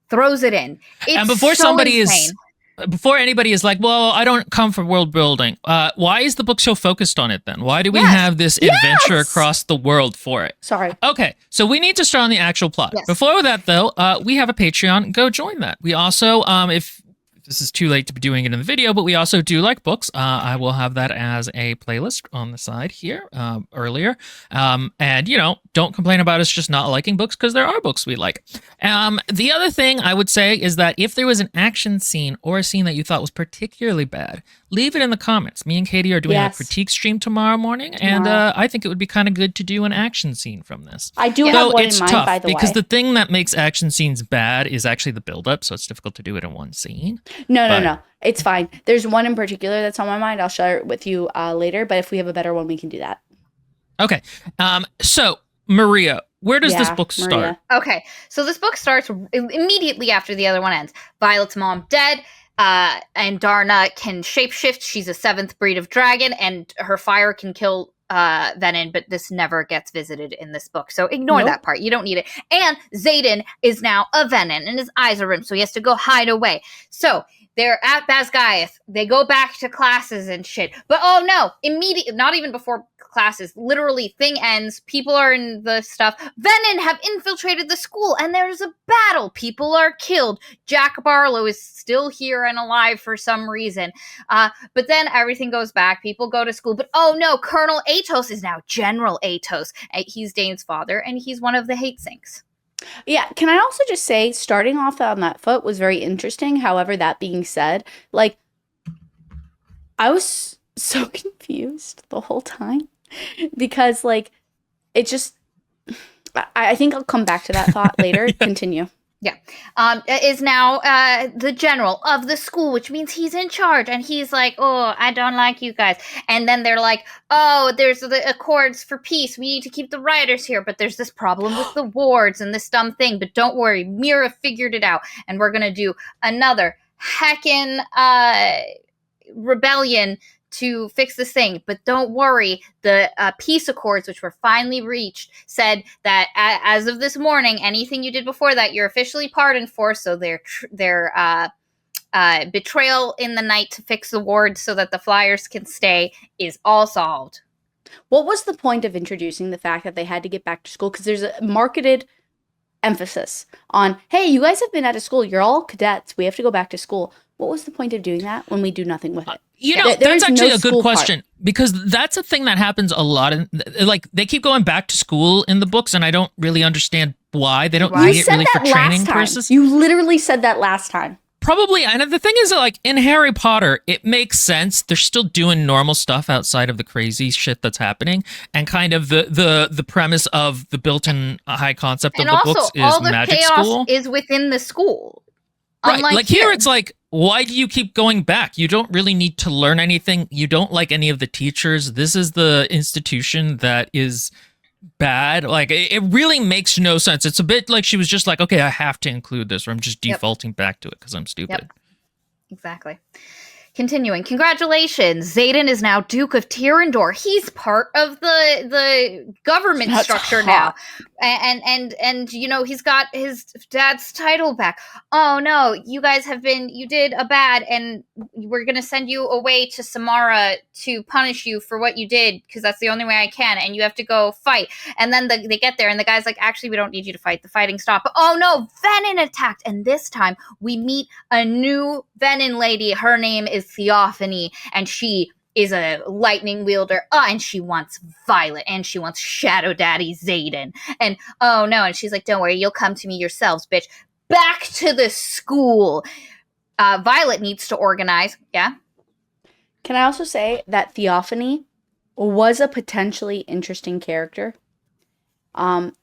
throws it in. And before anybody is like, well, I don't come from world building. Why is the book so focused on it then? Why do we have this adventure across the world for it? Sorry. Okay, so we need to start on the actual plot. Yes. Before that, though, we have a Patreon. Go join that. We also, if this is too late to be doing it in the video, but we also do like books. I will have that as a playlist on the side here earlier. And, don't complain about us just not liking books because there are books we like. The other thing I would say is that if there was an action scene or a scene that you thought was particularly bad, leave it in the comments. Me and Katie are doing a critique stream tomorrow morning, and I think it would be kind of good to do an action scene from this. I do have one in mind, by the way. Because the thing that makes action scenes bad is actually the buildup, so it's difficult to do it in one scene. No. It's fine. There's one in particular that's on my mind. I'll share it with you later, but if we have a better one, we can do that. Okay. So, Maria, where does this book start? Okay, so this book starts immediately after the other one ends. Violet's mom dead. Andarna can shapeshift. She's a 7th breed of dragon, and her fire can kill Venin, but this never gets visited in this book. So ignore that part. You don't need it. And Xaden is now a Venin, and his eyes are rimmed, so he has to go hide away. So they're at Basgiath. They go back to classes and shit. But oh no, immediately, not even before classes, literally thing ends. People are in the stuff. Venin have infiltrated the school, and there's a battle. People are killed. Jack Barlow is still here and alive for some reason. But then everything goes back. People go to school. But oh no, Colonel Atos is now General Atos. He's Dane's father, and he's one of the hate sinks. Yeah, can I also just say, starting off on that foot was very interesting. However, that being said, I was so confused the whole time because, it just, I think I'll come back to that thought later. Continue. Yeah. Is now the general of the school, which means he's in charge. And he's like, oh, I don't like you guys. And then they're like, oh, there's the Accords for Peace. We need to keep the rioters here. But there's this problem with the wards and this dumb thing. But don't worry, Mira figured it out. And we're going to do another heckin' rebellion to fix this thing. But don't worry, the peace accords, which were finally reached, said that as of this morning, anything you did before that, you're officially pardoned for. So their betrayal in the night to fix the ward so that the Flyers can stay is all solved. What was the point of introducing the fact that they had to get back to school? Because there's a marketed emphasis on, hey, you guys have been out of school. You're all cadets. We have to go back to school. What was the point of doing that when we do nothing with it? That's actually a good question, because that's a thing that happens a lot. They keep going back to school in the books, and I don't really understand why. They don't need it really for training purposes. You literally said that last time. Probably, and the thing is, in Harry Potter, it makes sense. They're still doing normal stuff outside of the crazy shit that's happening, and kind of the premise of the built-in high concept of the books is all the magic chaos school is within the school. Right, unlike here, it's why do you keep going back? You don't really need to learn anything. You don't like any of the teachers. This is the institution that is bad. It really makes no sense. It's a bit like she was just like, okay, I have to include this, or I'm just defaulting back to it because I'm stupid. Yep. Exactly. Continuing. Congratulations. Xaden is now Duke of Tyrrendor. He's part of the government structure now. And he's got his dad's title back. Oh no, you guys you did a bad, and we're going to send you away to Samara to punish you for what you did, because that's the only way I can, and you have to go fight. And then they get there, and the guy's like, actually, we don't need you to fight. The fighting stopped. Oh no, Venin attacked. And this time, we meet a new Venin lady. Her name is Theophany, and she is a lightning wielder, and she wants Violet, and she wants Shadow Daddy Xaden, and oh no, and she's like, don't worry, you'll come to me yourselves, bitch. Back to the school. Violet needs to organize. Yeah? Can I also say that Theophany was a potentially interesting character?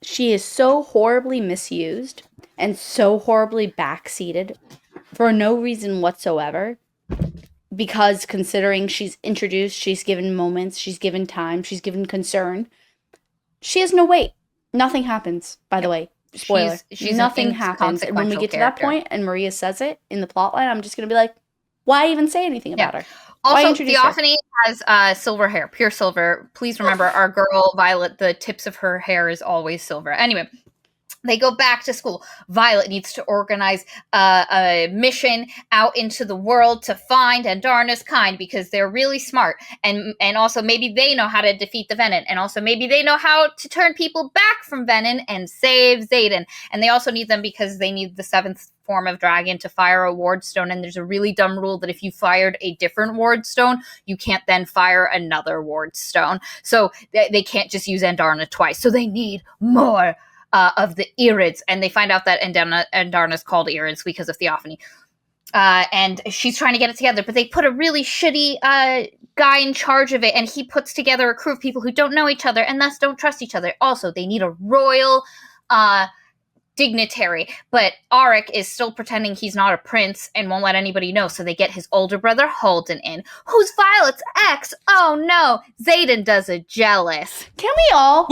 She is so horribly misused and so horribly backseated for no reason whatsoever. Because considering she's introduced, she's given moments, she's given time, she's given concern, she has no weight. Nothing happens, by the way. Spoiler. Nothing happens. And when we get to that point and Maria says it in the plotline, I'm just going to be like, why even say anything about her? Also, Theophany has silver hair, pure silver. Please remember, our girl Violet, the tips of her hair is always silver. Anyway, They go back to school. Violet needs to organize a mission out into the world to find Andarna's kind because they're really smart. And also maybe they know how to defeat the Venin. And also maybe they know how to turn people back from Venin and save Xaden. And they also need them because they need the 7th form of dragon to fire a ward stone. And there's a really dumb rule that if you fired a different ward stone, you can't then fire another ward stone. So they can't just use Andarna twice. So they need more of the Irids, and they find out that Andarna's called Irids because of Theophany. And she's trying to get it together, but they put a really shitty guy in charge of it, and he puts together a crew of people who don't know each other and thus don't trust each other. Also, they need a royal dignitary, but Auric is still pretending he's not a prince and won't let anybody know, so they get his older brother Holden in, who's Violet's ex. Oh no, Xaden does it jealous. Can we all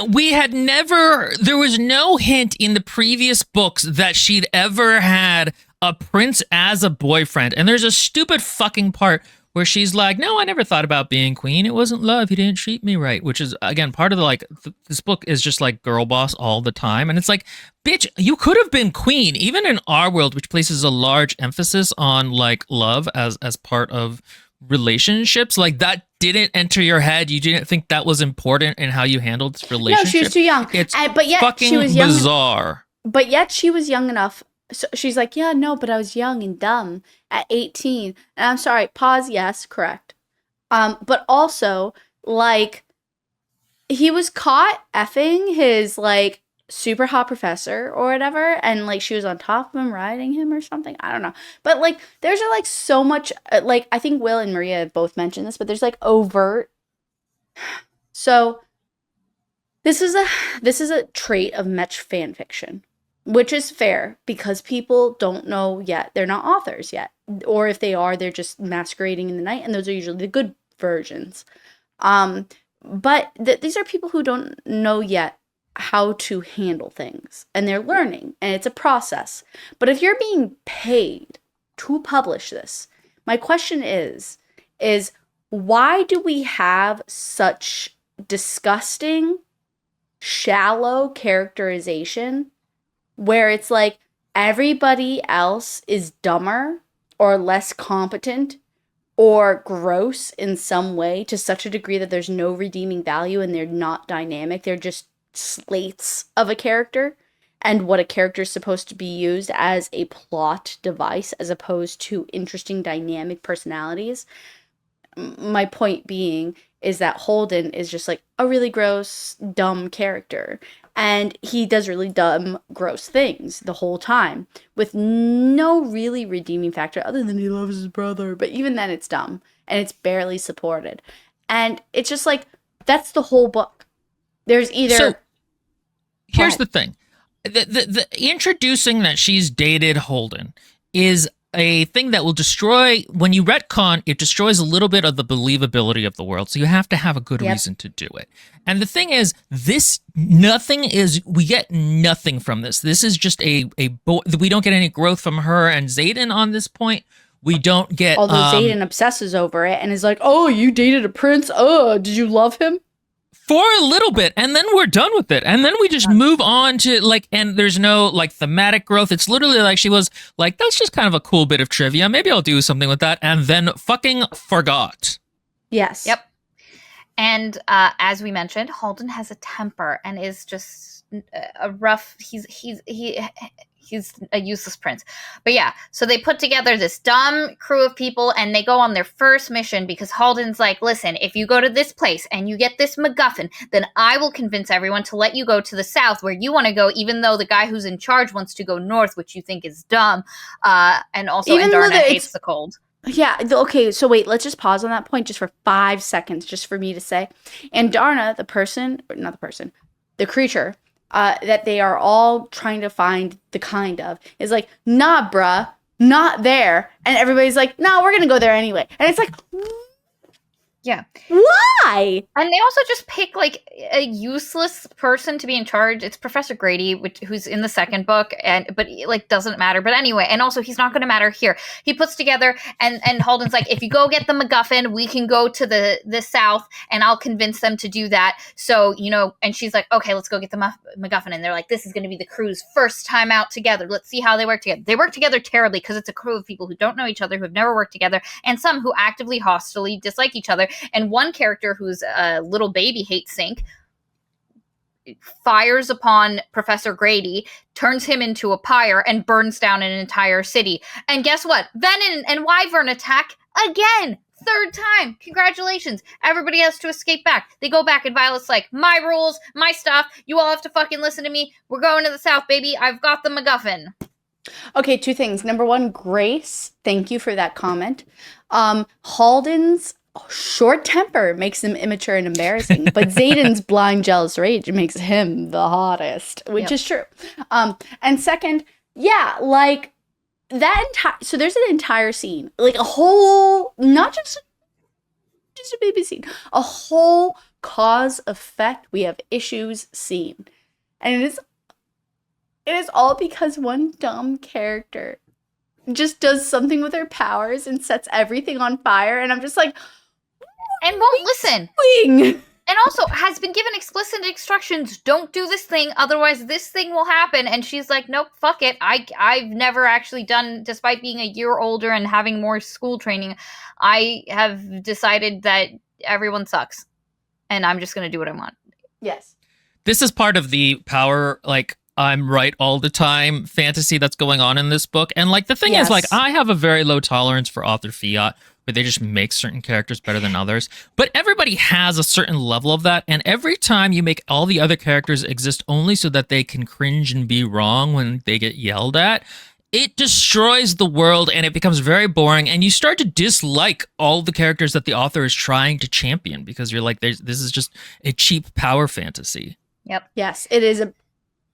we had never, there was no hint in the previous books that she'd ever had a prince as a boyfriend, and there's a stupid fucking part where she's like, no, I never thought about being queen. It wasn't love. He didn't treat me right, which is, again, part of the, like, this book is just like girl boss all the time. And it's like, bitch, you could have been queen, even in our world, which places a large emphasis on, like, love as part of relationships. Like, that didn't enter your head. You didn't think that was important in how you handled this relationship. No, she was too young. It's but yet fucking she was young, bizarre. But yet she was young enough. So she's like, yeah, no, but I was young and dumb at 18. And I'm sorry, pause, yes, correct. But also, like, he was caught effing his, like, super hot professor or whatever, and, like, she was on top of him, riding him or something. I don't know. But, like, there's, like, so much, like, I think Will and Maria have both mentioned this, but there's, like, overt. So, this is a trait of Metch fan fiction. Which is fair, because people don't know yet. They're not authors yet. Or if they are, they're just masquerading in the night, and those are usually the good versions. But these are people who don't know yet how to handle things. And they're learning, and it's a process. But if you're being paid to publish this, my question is why do we have such disgusting, shallow characterization where it's like everybody else is dumber or less competent or gross in some way to such a degree that there's no redeeming value and they're not dynamic. They're just slates of a character and what a character is supposed to be used as a plot device as opposed to interesting dynamic personalities. My point being is that Holden is just like a really gross, dumb character. And he does really dumb, gross things the whole time with no really redeeming factor other than he loves his brother. But even then, it's dumb and it's barely supported. And it's just like, that's the whole book. There's either... So, here's the thing. The introducing that she's dated Holden is a thing that will destroy, when you retcon, it destroys a little bit of the believability of the world. So you have to have a good reason to do it. And the thing is, we get nothing from this. This is just we don't get any growth from her and Xaden on this point. We don't get... Although Xaden obsesses over it and is like, oh, you dated a prince? Oh, did you love him? For a little bit, and then we're done with it. And then we just move on to, like, and there's no, like, thematic growth. It's literally like she was like, that's just kind of a cool bit of trivia. Maybe I'll do something with that. And then fucking forgot. Yes. Yep. And as we mentioned, Holden has a temper and is just a rough, he's a useless prince. But yeah, so they put together this dumb crew of people and they go on their first mission because Holden's like, listen, if you go to this place and you get this MacGuffin, then I will convince everyone to let you go to the south where you want to go, even though the guy who's in charge wants to go north, which you think is dumb. And also Andarna hates the cold. Yeah, okay, so wait, let's just pause on that point just for 5 seconds, just for me to say. Andarna, the creature that they are all trying to find the kind of, is like, nah, bruh, not there. And everybody's like, no, we're going to go there anyway. And it's like, Yeah. Why? And they also just pick like a useless person to be in charge. It's Professor Grady, who's in the second book, but like doesn't matter. But anyway, and also he's not going to matter here. He puts together, and Halden's like, if you go get the MacGuffin, we can go to the south, and I'll convince them to do that. So and she's like, okay, let's go get the MacGuffin. And they're like, this is going to be the crew's first time out together. Let's see how they work together. They work together terribly because it's a crew of people who don't know each other, who have never worked together, and some who actively hostilely dislike each other. And one character who's a little baby hate sink fires upon Professor Grady, turns him into a pyre, and burns down an entire city. And guess what? Venin and Wyvern attack again. Third time. Congratulations. Everybody has to escape back. They go back, and Violet's like, my rules, my stuff. You all have to fucking listen to me. We're going to the south, baby. I've got the MacGuffin. Okay, 2 things. Number 1, Grace, thank you for that comment. Halden's short temper makes him immature and embarrassing, but Xaden's blind jealous rage makes him the hottest, which is true. And second, like that entire, so there's an entire scene, like a whole, not just a baby scene, a whole cause effect, we have issues scene. And it is all because one dumb character just does something with her powers and sets everything on fire, and I'm just like, and won't listen. Doing? And also has been given explicit instructions, don't do this thing, otherwise this thing will happen. And she's like, nope, fuck it. I've never actually done, despite being a year older and having more school training, I have decided that everyone sucks. And I'm just going to do what I want. Yes. This is part of the power, like, I'm right all the time fantasy that's going on in this book. And like the thing is, like, I have a very low tolerance for author fiat, where they just make certain characters better than others. But everybody has a certain level of that. And every time you make all the other characters exist only so that they can cringe and be wrong when they get yelled at, it destroys the world and it becomes very boring. And you start to dislike all the characters that the author is trying to champion because you're like, this is just a cheap power fantasy. Yep. Yes, it is.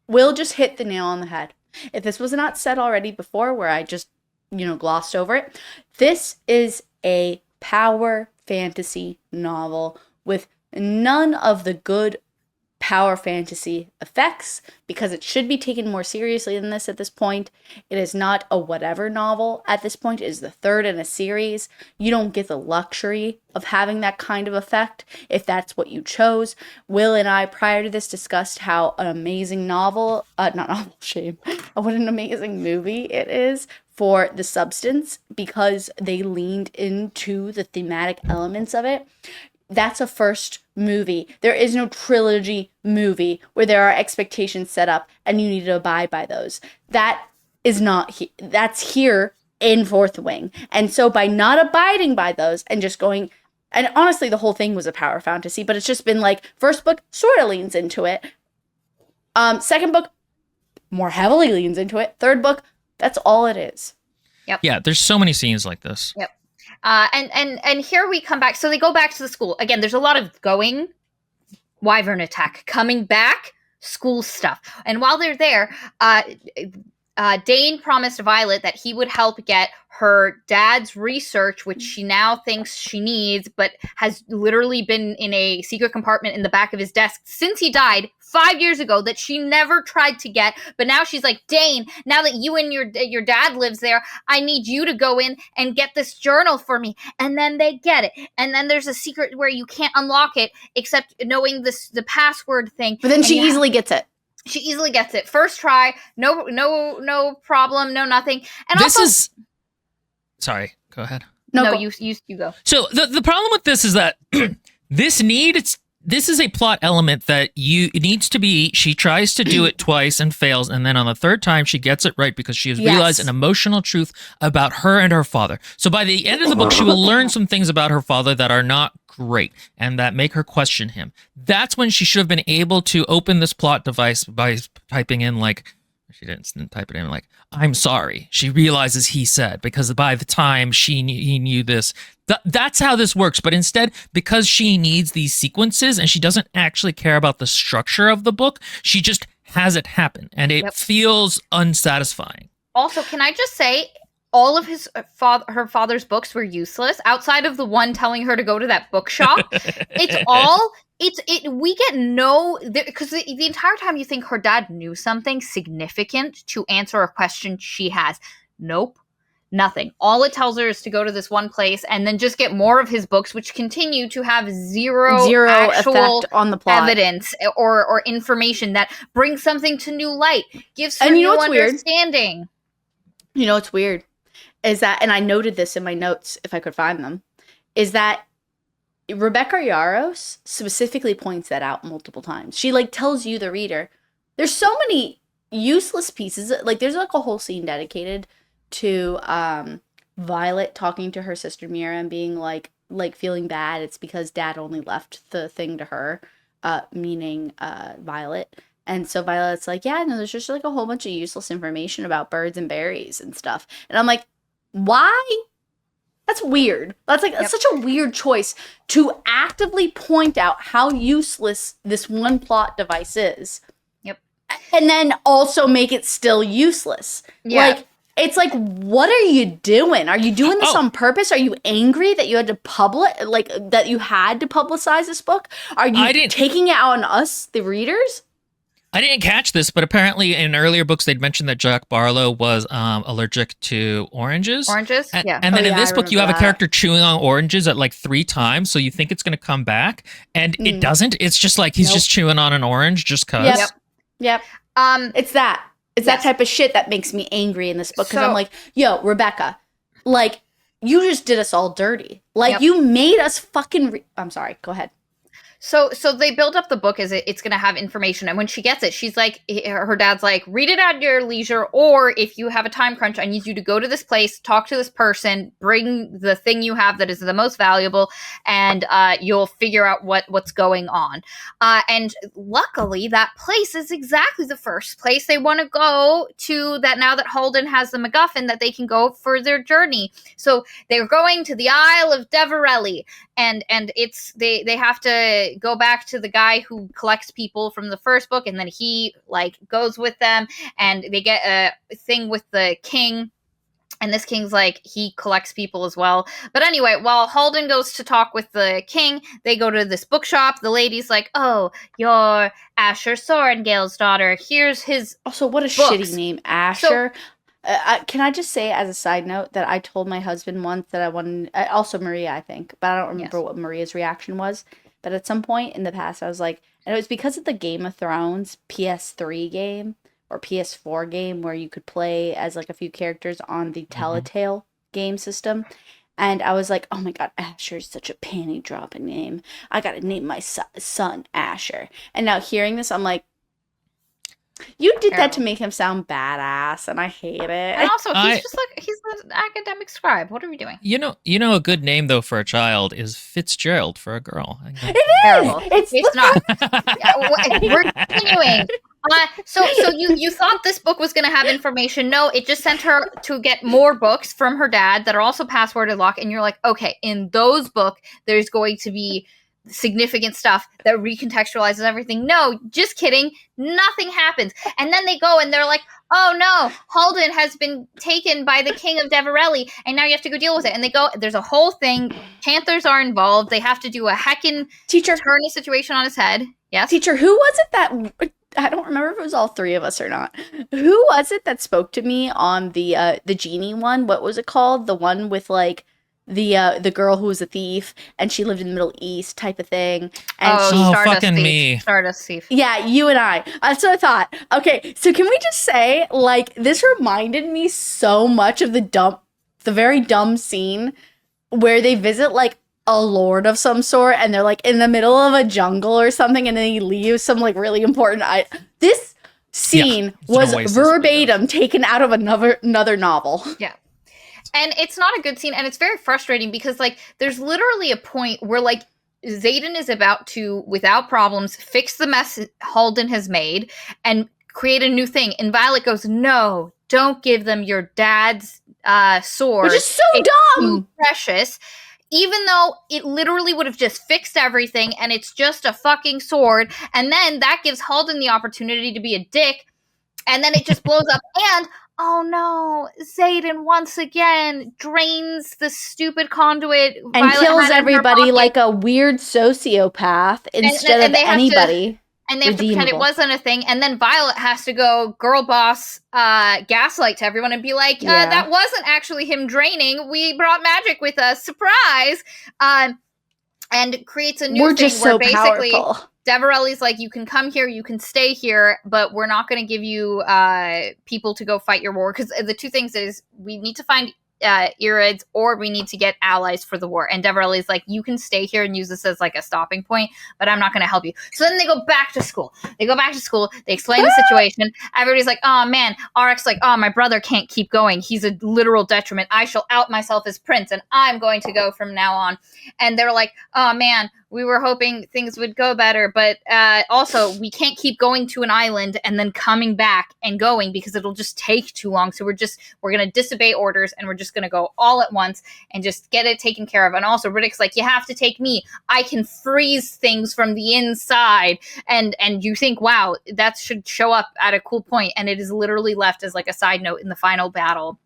Will just hit the nail on the head. If this was not said already before, where I just, glossed over it, this is a power fantasy novel with none of the good power fantasy effects, because it should be taken more seriously than this at this point. It is not a whatever novel at this point. It is the third in a series. You don't get the luxury of having that kind of effect if that's what you chose. Will and I, prior to this, discussed how an amazing novel, not novel, shame, what an amazing movie it is for The Substance, because they leaned into the thematic elements of it. That's a first movie. There is no trilogy movie where there are expectations set up and you need to abide by those. That is not that's here in Fourth Wing. And so by not abiding by those and just going, and honestly the whole thing was a power fantasy, but it's just been like, first book sort of leans into it. Second book more heavily leans into it. Third book, that's all it is. Yep. Yeah, there's so many scenes like this. Yep. And here we come back. So they go back to the school. Again, there's a lot of going, Wyvern attack, coming back, school stuff. And while they're there, Dane promised Violet that he would help get her dad's research, which she now thinks she needs, but has literally been in a secret compartment in the back of his desk since he died 5 years ago, that she never tried to get. But now she's like, Dane, now that you and your dad lives there, I need you to go in and get this journal for me. And then they get it. And then there's a secret where you can't unlock it except knowing the password thing. But then she easily gets it. She easily gets it. First try, no problem, no nothing. And this also, is... Sorry, go ahead. No, you go. So the problem with this is that this is a plot element that it needs to be, she tries to do it twice and fails, and then on the third time she gets it right because she has realized an emotional truth about her and her father. So by the end of the book, she will learn some things about her father that are not great and that make her question him. That's when she should have been able to open this plot device by typing in, like, she didn't type it in, like, I'm sorry. She realizes he said, because by the time he knew this, that's how this works. But instead, because she needs these sequences and she doesn't actually care about the structure of the book, she just has it happen. And it feels unsatisfying. Also, can I just say, all of her father's books were useless outside of the one telling her to go to that bookshop. We get no, because the entire time you think her dad knew something significant to answer a question she has. Nope. Nothing. All it tells her is to go to this one place and then just get more of his books, which continue to have zero actual effect on the plot, evidence or information that brings something to new light, gives her new understanding. Weird? You know what's weird is that, and I noted this in my notes if I could find them, is that Rebecca Yarros specifically points that out multiple times. She like tells you, the reader, there's so many useless pieces. Like there's like a whole scene dedicated to Violet talking to her sister Mira and being like feeling bad. It's because dad only left the thing to her, meaning Violet. And so Violet's like, yeah, no, there's just like a whole bunch of useless information about birds and berries and stuff. And I'm like, why? That's weird. That's like such a weird choice to actively point out how useless this one plot device is. Yep. And then also make it still useless. Yeah. Like, it's like, what are you doing? Are you doing this on purpose? Are you angry that you had to that you had to publicize this book? Are you taking it out on us, the readers? I didn't catch this, but apparently in earlier books they'd mentioned that Jack Barlow was allergic to oranges. Oranges? Yeah. And then in this book you have a character chewing on oranges at like 3 times, so you think it's going to come back, and it doesn't. It's just like he's just chewing on an orange just cuz. Yep. It's that. It's that type of shit that makes me angry in this book, because I'm like, yo, Rebecca, like, you just did us all dirty. Like, you made us fucking I'm sorry, go ahead. So they build up the book as it's going to have information. And when she gets it, she's like, her dad's like, read it at your leisure. Or if you have a time crunch, I need you to go to this place, talk to this person, bring the thing you have that is the most valuable, and you'll figure out what's going on. And luckily, that place is exactly the first place they want to go to, that now that Holden has the MacGuffin, that they can go for their journey. So they're going to the Isle of Deverelli. And it's they have to go back to the guy who collects people from the first book, and then he like goes with them, and they get a thing with the king, and this king's like, he collects people as well. But anyway, while Holden goes to talk with the king, they go to this bookshop. The lady's like, oh, you're Asher Sorengale's daughter. Here's his also, what a books. Shitty name, Asher. Can I just say as a side note that I told my husband once that I wanted, also Maria, I think, but I don't remember what Maria's reaction was. But at some point in the past, I was like, and it was because of the Game of Thrones PS3 game or PS4 game where you could play as like a few characters on the Telltale game system. And I was like, oh my God, Asher is such a panty dropping name. I got to name my son Asher. And now hearing this, I'm like, you did that to make him sound badass, and I hate it. And also, he's an academic scribe. What are we doing? You know, a good name though for a child is Fitzgerald for a girl. It is. Terrible. It's not. We're continuing. So you thought this book was going to have information? No, it just sent her to get more books from her dad that are also passworded locked, and you're like, okay, in those books, there's going to be significant stuff that recontextualizes everything. No, just kidding. Nothing happens. And then they go and they're like, oh no, Holden has been taken by the king of Deverelli, and now you have to go deal with it. And they go, there's a whole thing. Panthers are involved. They have to do a heckin' turn the situation on his head. Yes? Teacher, who was it that, I don't remember if it was all 3 of us or not. Who was it that spoke to me on the genie one? What was it called? The one with like the girl who was a thief and she lived in the Middle East type of thing. And fucking me. Stardust thief. Yeah, you and I. That's what I thought. Okay, so can we just say, like, this reminded me so much of the very dumb scene where they visit like a lord of some sort and they're like in the middle of a jungle or something, and then he leaves some like really important this scene was verbatim taken out of another novel. Yeah. And it's not a good scene, and it's very frustrating because, like, there's literally a point where, like, Xaden is about to, without problems, fix the mess Holden has made and create a new thing. And Violet goes, no, don't give them your dad's sword. Which is so dumb! Precious. Even though it literally would have just fixed everything, and it's just a fucking sword. And then that gives Holden the opportunity to be a dick, and then it just blows up. And oh no, Xaden once again drains the stupid conduit And Violet kills had in her everybody pocket. like a weird sociopath instead and of they have anybody. And they have to pretend it redeemable. wasn't a thing. And then Violet has to go girl boss gaslight to everyone and be like, Yeah. that wasn't actually him draining. We brought magic with us. Surprise. And creates a new We're thing just where so basically powerful. Deverelli's like, you can come here, you can stay here, but we're not going to give you people to go fight your war. Because the two things is we need to find Irids or we need to get allies for the war. And Deverelli's like, you can stay here and use this as like a stopping point, but I'm not going to help you. So then they go back to school. They explain the situation. Everybody's like, oh man. RX like, oh, my brother can't keep going. He's a literal detriment. I shall out myself as prince and I'm going to go from now on. And they're like, oh man, we were hoping things would go better, but also we can't keep going to an island and then coming back and going because it'll just take too long. So we're going to disobey orders and we're just going to go all at once and just get it taken care of. And also Riddick's like, you have to take me. I can freeze things from the inside. And you think, wow, that should show up at a cool point. And it is literally left as like a side note in the final battle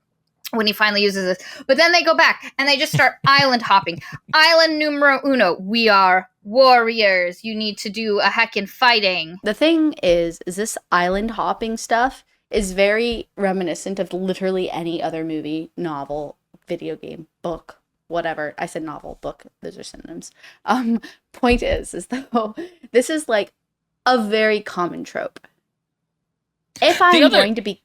when he finally uses this. But then they go back and they just start island hopping. Island numero uno. We are warriors. You need to do a heckin' fighting. The thing is this island hopping stuff is very reminiscent of literally any other movie, novel, video game, book, whatever. I said novel, book. Those are synonyms. Point is though, this is like a very common trope. If I'm going to be...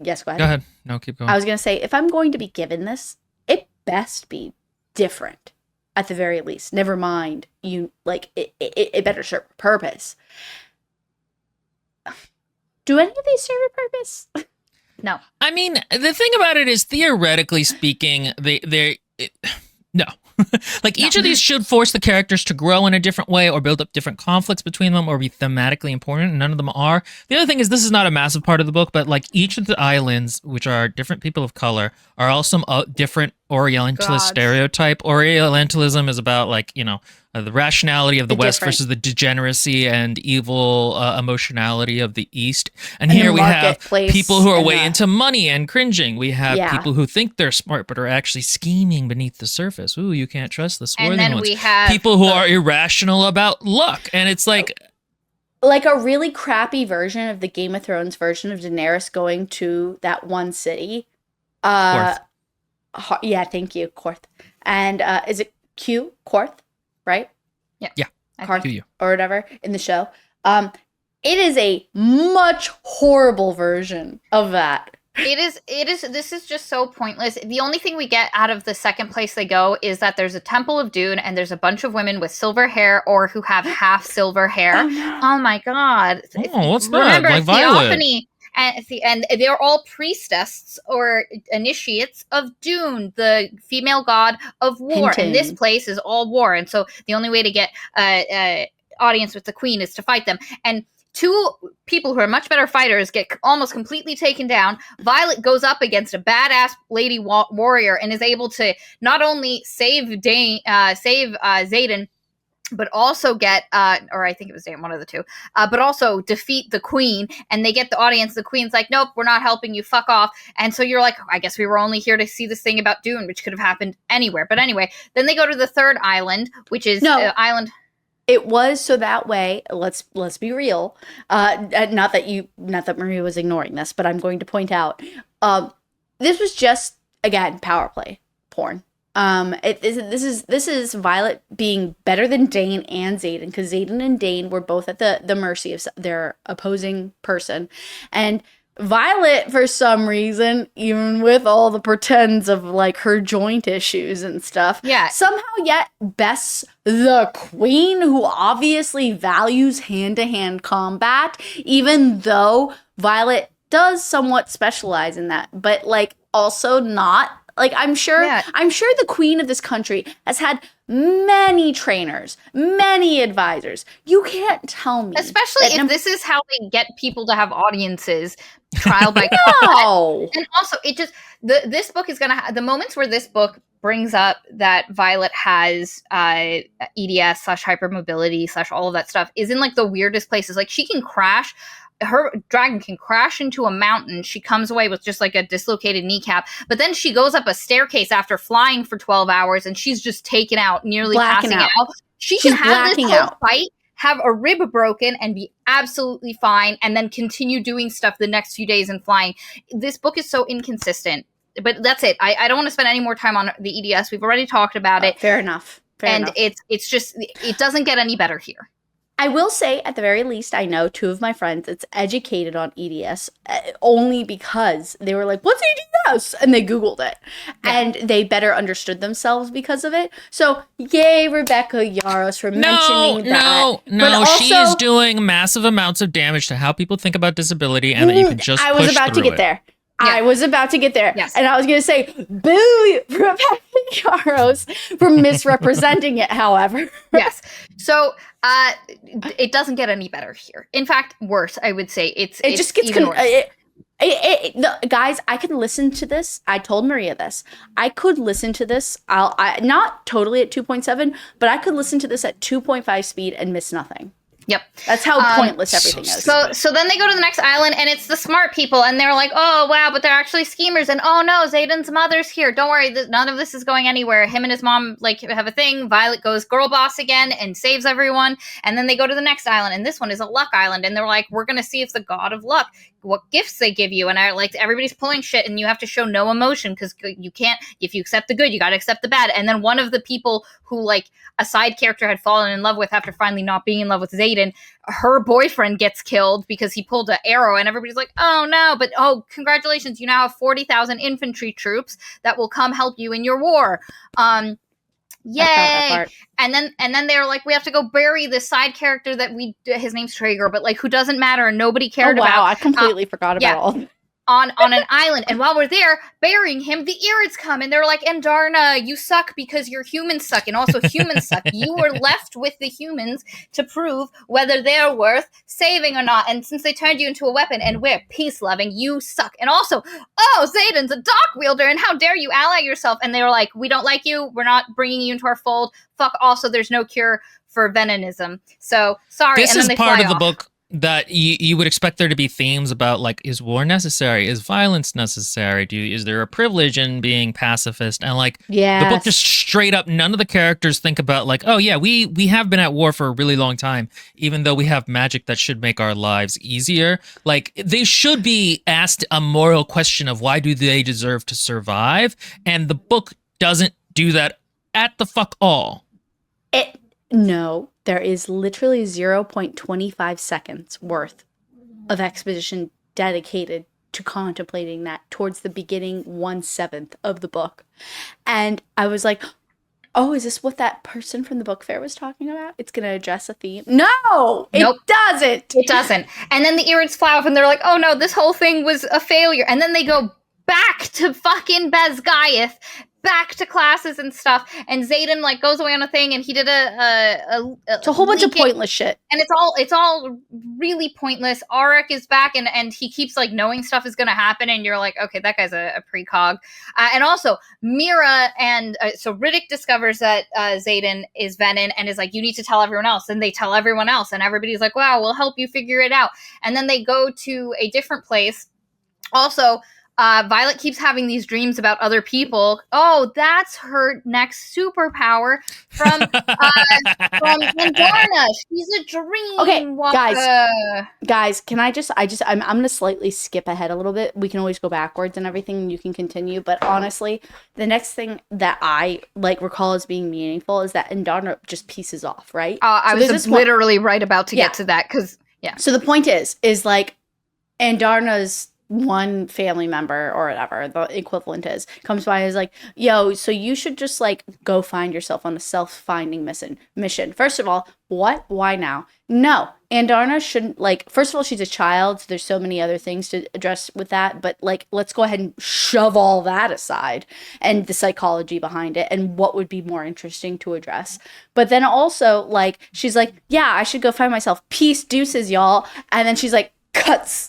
Yes, go ahead. Go ahead. No, keep going. I was going to say, if I'm going to be given this, it best be different at the very least. Never mind, it better serve a purpose. Do any of these serve a purpose? No. I mean, the thing about it is, theoretically speaking, no. Like, each of these should force the characters to grow in a different way or build up different conflicts between them or be thematically important, and none of them are. The other thing is, this is not a massive part of the book, but like each of the islands, which are different people of color, are also different Orientalist stereotype. Orientalism is about like, the rationality of the West versus the degeneracy and evil emotionality of the East. And here we have people who are way into money and cringing. We have people who think they're smart but are actually scheming beneath the surface. Ooh, you can't trust the swarthy ones. And then we have people who are irrational about luck. And it's like a really crappy version of the Game of Thrones version of Daenerys going to that one city. Korth. Yeah, thank you, Korth. And is it Q? Korth? Right? Yeah. Korth or whatever in the show. It is a much horrible version of that. It is. This is just so pointless. The only thing we get out of the second place they go is that there's a Temple of Dune and there's a bunch of women with silver hair or who have half silver hair. Oh, no. Oh my god! Oh, what's that? Remember, like Violet. Theophany. And they're all priestesses or initiates of Dune, the female god of war. Hinting. And this place is all war. And so the only way to get audience with the queen is to fight them. And two people who are much better fighters get almost completely taken down. Violet goes up against a badass lady warrior and is able to not only save Xaden, but also get, or I think it was one of the two, but also defeat the queen, and they get the audience. The queen's like, nope, we're not helping you, fuck off. And so you're like, I guess we were only here to see this thing about Dune, which could have happened anywhere. But anyway, then they go to the third island, which is island. It was so that way. Let's be real. Not that Maria was ignoring this, but I'm going to point out, this was just, again, power play porn. This is Violet being better than Dane and Xaden, because Xaden and Dane were both at the mercy of their opposing person, and Violet, for some reason, even with all the pretends of like her joint issues and stuff, somehow yet bests the queen, who obviously values hand-to-hand combat, even though Violet does somewhat specialize in that, but like also not. Like, I'm sure the queen of this country has had many trainers, many advisors. You can't tell me. Especially if this is how they get people to have audiences, trial by combat. And also, it just, this book is going to have, the moments where this book brings up that Violet has EDS / hypermobility / all of that stuff is in like the weirdest places. Like she can crash. Her dragon can crash into a mountain. She comes away with just like a dislocated kneecap, but then she goes up a staircase after flying for 12 hours and she's just taken out, nearly passing out. She's can have this whole fight, have a rib broken and be absolutely fine, and then continue doing stuff the next few days and flying. This book is so inconsistent, but that's it. I don't want to spend any more time on the EDS. We've already talked about it. Fair enough. It's just, it doesn't get any better here. I will say, at the very least, I know 2 of my friends that's educated on EDS only because they were like, what's EDS? And they Googled it. Yeah. And they better understood themselves because of it. So, yay, Rebecca Yaros for mentioning that. No, she is doing massive amounts of damage to how people think about disability and that you can just I was about to get there. Yeah. I was about to get there. Yes. And I was going to say, boo, Rebecca Yaros for misrepresenting it, however. Yes. So, it doesn't get any better here. In fact, worse, I would say. It just gets even worse. Guys, I can listen to this. I told Maria this. I could listen to this. Not totally at 2.7, but I could listen to this at 2.5 speed and miss nothing. Yep. That's how pointless everything is. So then they go to the next island, and it's the smart people, and they're like, oh, wow, but they're actually schemers, and oh, no, Xaden's mother's here. Don't worry, none of this is going anywhere. Him and his mom, like, have a thing. Violet goes girl boss again and saves everyone, and then they go to the next island, and this one is a luck island, and they're like, we're going to see if the god of luck, what gifts they give you, and everybody's pulling shit, and you have to show no emotion, because you can't, if you accept the good, you got to accept the bad. And then one of the people who, like, a side character had fallen in love with after finally not being in love with Xaden, her boyfriend gets killed because he pulled an arrow, and everybody's like, oh no, but oh, congratulations, you now have 40,000 infantry troops that will come help you in your war. Yay! And then they're like, we have to go bury this side character that his name's Traeger, but like who doesn't matter and nobody cared about. Wow, I completely forgot about all. On an island, and while we're there burying him, the Irids come and they're like, Andarna, you suck because your humans suck, and also humans suck. You were left with the humans to prove whether they're worth saving or not, and since they turned you into a weapon and we're peace-loving, you suck. And also, oh, Xaden's a dock wielder, and how dare you ally yourself? And they were like, we don't like you, we're not bringing you into our fold. Fuck, also, there's no cure for Veninism. So, sorry. This is part of the book that you would expect there to be themes about, like, is war necessary? Is violence necessary? Is there a privilege in being pacifist? And like, the book just straight up, none of the characters think about like, oh yeah, we have been at war for a really long time, even though we have magic that should make our lives easier. Like, they should be asked a moral question of why do they deserve to survive? And the book doesn't do that at the fuck all. No, there is literally 0.25 seconds worth of exposition dedicated to contemplating that towards the beginning 1/7 of the book. And I was like, oh, is this what that person from the book fair was talking about? It's going to address a theme? No, it doesn't. It doesn't. And then the Irids fly off and they're like, oh no, this whole thing was a failure. And then they go back to fucking Bezgaeth, back to classes and stuff, and Xaden like goes away on a thing, and he did it's a whole bunch of pointless shit, and it's all really pointless. Auric is back, and he keeps like knowing stuff is gonna happen, and you're like, okay, that guy's a precog. And also Mira and so Riddick discovers that Xaden is Venin, and is like, you need to tell everyone else, and they tell everyone else, and everybody's like, wow, we'll help you figure it out. And then they go to a different place. Also, Violet keeps having these dreams about other people. Oh, that's her next superpower from Andarna. She's a dream. Okay, guys, can I'm going to slightly skip ahead a little bit. We can always go backwards and everything, and you can continue. But honestly, the next thing that I recall as being meaningful is that Andarna just pieces off, right? I was literally right about to get to that because So the point is like Andarna's one family member or whatever the equivalent comes by and is like, yo, so you should just like go find yourself on a self-finding mission. First of all, what? Why now? No, Andarna shouldn't, like, first of all, she's a child, so there's so many other things to address with that, but like, let's go ahead and shove all that aside and the psychology behind it and what would be more interesting to address. But then also, like, she's like, yeah, I should go find myself. Peace, deuces, y'all. And then she's like, cuts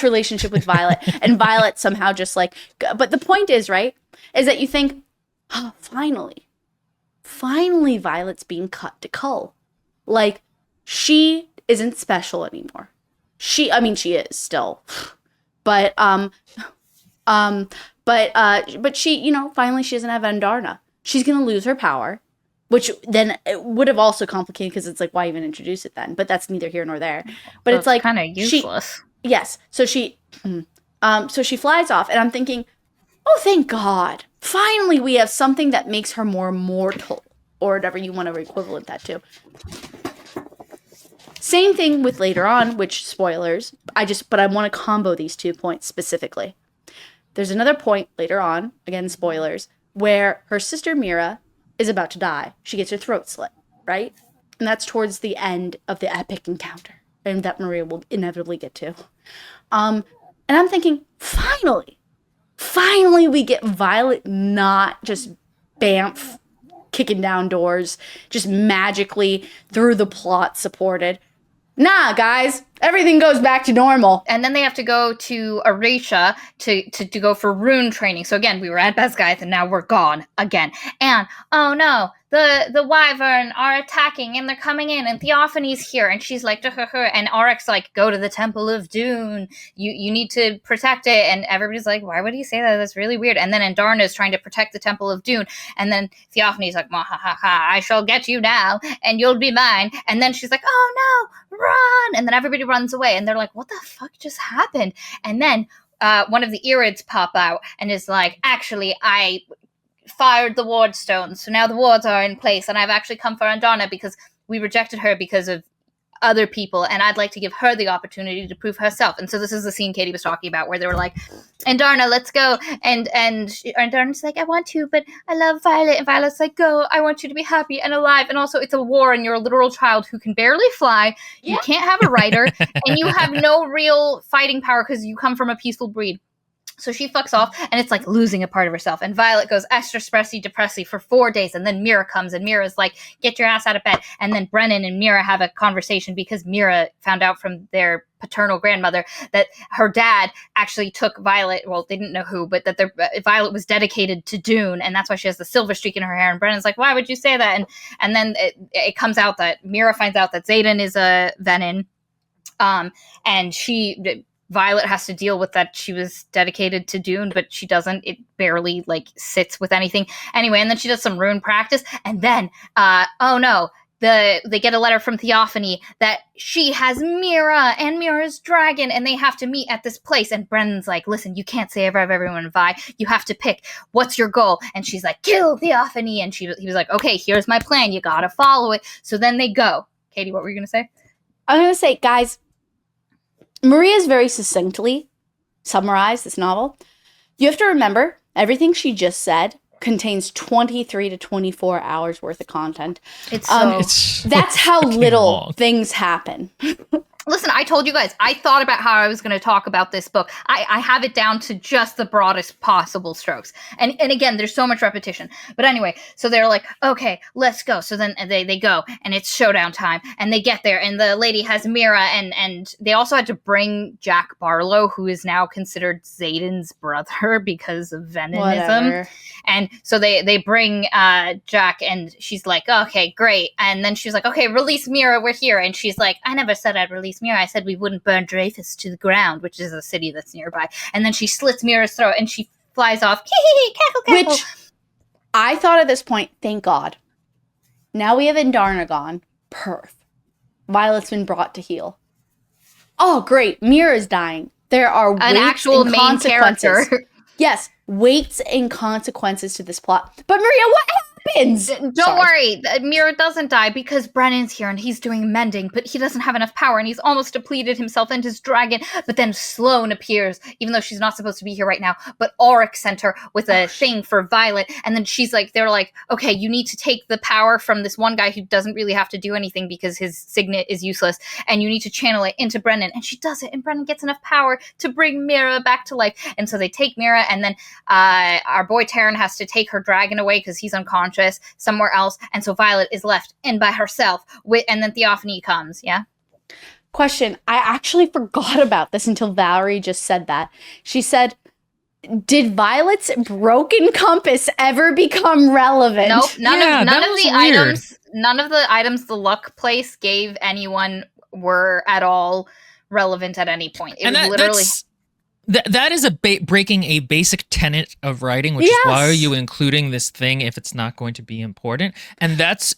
relationship with Violet, and Violet somehow just like, but the point is, right, is that you think, Finally, Violet's being cut to cull. Like, she isn't special anymore. She is still, but she, finally she doesn't have Andarna. She's gonna lose her power, which then it would have also complicated because it's like, why even introduce it then? But that's neither here nor there. But So it's like kind of useless. yes. So she flies off, and I'm thinking, oh, thank God. Finally, we have something that makes her more mortal, or whatever you want to equivalent that to. Same thing with later on, which spoilers. But I want to combo these 2 points specifically. There's another point later on, again spoilers, where her sister Mira is about to die. She gets her throat slit, right? And that's towards the end of the epic encounter, and that Maria will inevitably get to. And I'm thinking, finally we get Violet not just bamf kicking down doors, just magically through the plot supported. Nah, guys, everything goes back to normal. And then they have to go to Arisha to go for rune training. So again, we were at Besguys and now we're gone again. And oh no, the Wyvern are attacking and they're coming in and Theophanie's here and she's like, and Oryx like, go to the Temple of Dune. You need to protect it. And everybody's like, why would he say that? That's really weird. And then Andarna is trying to protect the Temple of Dune. And then Theophanie's like, ha ha ha, I shall get you now and you'll be mine. And then she's like, oh no, run. And then everybody runs away and they're like, what the fuck just happened? And then one of the Irids pop out and is like, actually, I fired the ward stones, so now the wards are in place and I've actually come for Andarna because we rejected her because of other people and I'd like to give her the opportunity to prove herself. And so this is the scene Katie was talking about where they were like, Andarna, let's go. And Andarna's like, I want to, but I love Violet. And Violet's like, go, I want you to be happy and alive. And also it's a war and you're a literal child who can barely fly. Yeah. You can't have a rider and you have no real fighting power because you come from a peaceful breed. So she fucks off, and it's like losing a part of herself. And Violet goes extra stressy, depressy for 4 days, and then Mira comes, and Mira's like, get your ass out of bed. And then Brennan and Mira have a conversation because Mira found out from their paternal grandmother that her dad actually took Violet, well, they didn't know who, but that Violet was dedicated to Dune, and that's why she has the silver streak in her hair. And Brennan's like, why would you say that? And then it comes out that Mira finds out that Xaden is a Venin, and Violet has to deal with that she was dedicated to Dune, but she doesn't. It barely, sits with anything. Anyway, and then she does some rune practice, and then, oh no, they get a letter from Theophany that she has Mira and Mira's dragon, and they have to meet at this place. And Brennan's like, listen, you can't save everyone, Vi. You have to pick. What's your goal? And she's like, kill Theophany. And he was like, okay, here's my plan. You gotta follow it. So then they go. Katie, what were you gonna say? I'm gonna say, guys, Maria's very succinctly summarized this novel. You have to remember, everything she just said contains 23 to 24 hours worth of content. That's how little long. Things happen. Listen, I told you guys, I thought about how I was going to talk about this book. I have it down to just the broadest possible strokes. And again, there's so much repetition. But anyway, so they're like, okay, let's go. So then they go, and it's showdown time. And they get there, and the lady has Mira, and they also had to bring Jack Barlow, who is now considered Xaden's brother because of Veninism. Whatever. And so they bring Jack, and she's like, okay, great. And then she's like, okay, release Mira, we're here. And she's like, I never said I'd release Mira. I said we wouldn't burn Dreyfus to the ground, which is a city that's nearby. And then she slits Mira's throat, and she flies off. Cackle, cackle. Which I thought at this point, thank God. Now we have Andarna gone. Perf. Violet's been brought to heal. Oh, great. Mira's dying. There are an actual main character. Yes, weights and consequences to this plot. But Maria, what happens? Don't worry, Mira doesn't die because Brennan's here and he's doing mending, but he doesn't have enough power and he's almost depleted himself and his dragon. But then Sloane appears, even though she's not supposed to be here right now. But Oryx sent her with a thing for Violet, and then they're like, okay, you need to take the power from this one guy who doesn't really have to do anything because his signet is useless, and you need to channel it into Brennan. And she does it, and Brennan gets enough power to bring Mira back to life. And so they take Mira, and then our boy Taryn has to take her dragon away because he's unconscious somewhere else, and so Violet is left in by herself and then Theophany comes. Question, I actually forgot about this until Valerie just said that. She said, Did Violet's broken compass ever become relevant? Nope. None Yeah, of that the was weird. none of the items the luck place gave anyone were at all relevant at any point. It And was literally that is breaking a basic tenet of writing, which is why are you including this thing if it's not going to be important? And this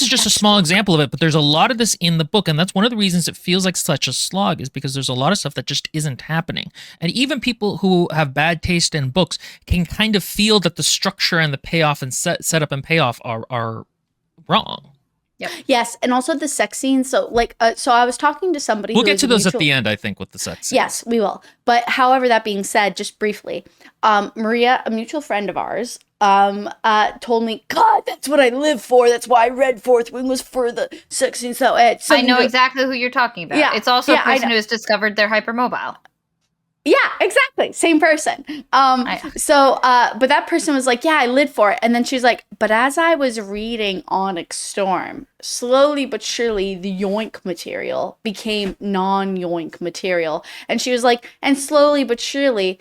is just a small example of it, but there's a lot of this in the book, and that's one of the reasons it feels like such a slog, is because there's a lot of stuff that just isn't happening. And even people who have bad taste in books can kind of feel that the structure and the payoff and setup and payoff are wrong. Yep. Yes, and also the sex scenes. So, so I was talking to somebody. We'll who get is to a those mutual- at the end, I think, with the sex scenes. Yes, we will. But however, that being said, just briefly, Maria, a mutual friend of ours, told me, God, that's what I live for. That's why I read Fourth Wing, was for the sex scenes. So I know exactly who you're talking about. Yeah, It's also yeah, a person who has discovered they're hypermobile. Yeah, exactly. Same person. But that person was like, yeah, I lived for it. And then she was like, but as I was reading Onyx Storm, slowly but surely the yoink material became non-yoink material. And she was like, and slowly but surely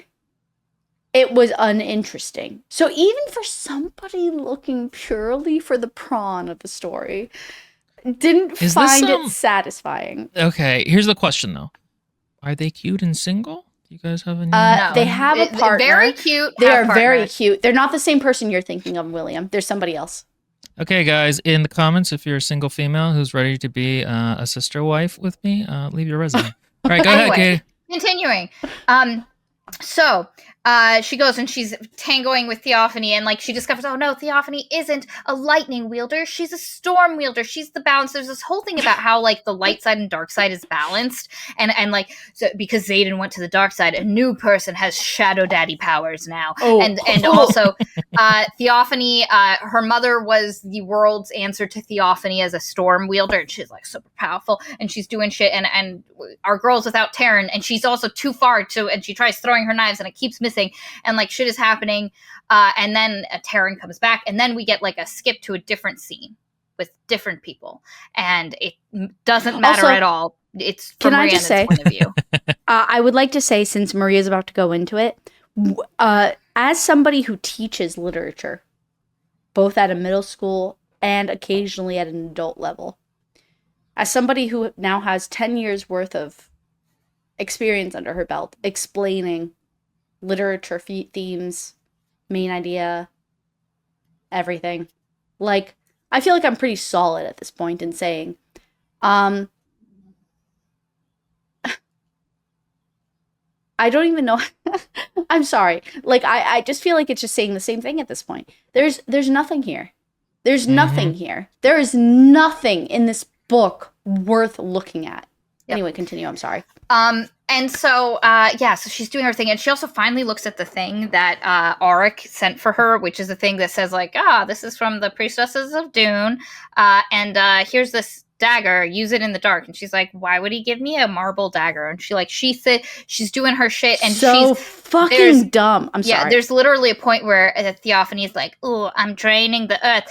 it was uninteresting. So even for somebody looking purely for the prawn of the story, didn't find it satisfying. Okay, here's the question though. Are they cute and single? You guys have any? No. They have a partner. Very cute. They are very cute. They're not the same person you're thinking of, William. There's somebody else. Okay, guys, in the comments, if you're a single female who's ready to be a sister wife with me, leave your resume. All right, go ahead, Katie. Continuing. So she goes and she's tangoing with Theophany, and like she discovers, oh no, Theophany isn't a lightning wielder, she's a storm wielder, she's the balance. There's this whole thing about how like the light side and dark side is balanced, and like so because Xaden went to the dark side, a new person has shadow daddy powers now. And also Theophany, her mother was the world's answer to Theophany as a storm wielder, and she's like super powerful, and she's doing shit, and our girl's without Terran, and she's also too far to, and she tries throwing her knives and it keeps missing, and like shit is happening, and then a Terran comes back, and then we get like a skip to a different scene with different people, and it doesn't matter at all. It's from Rhiannon's point of view. I would like to say, since Maria's about to go into it, as somebody who teaches literature, both at a middle school and occasionally at an adult level, as somebody who now has 10 years worth of experience under her belt explaining literature themes, main idea, everything, like, I feel like I'm pretty solid at this point in saying, I don't even know. I'm sorry. Like, I just feel like it's just saying the same thing at this point. There's nothing here. There's nothing here. There is nothing in this book worth looking at. Yep. Anyway, continue. I'm sorry. And so, so she's doing her thing, and she also finally looks at the thing that Auric sent for her, which is the thing that says, like, this is from the Priestesses of Dune, and here's this dagger, use it in the dark. And she's like, why would he give me a marble dagger? And she's doing her shit, and so she's fucking dumb. I'm sorry. Yeah, there's literally a point where Theophany is like, oh, I'm draining the earth.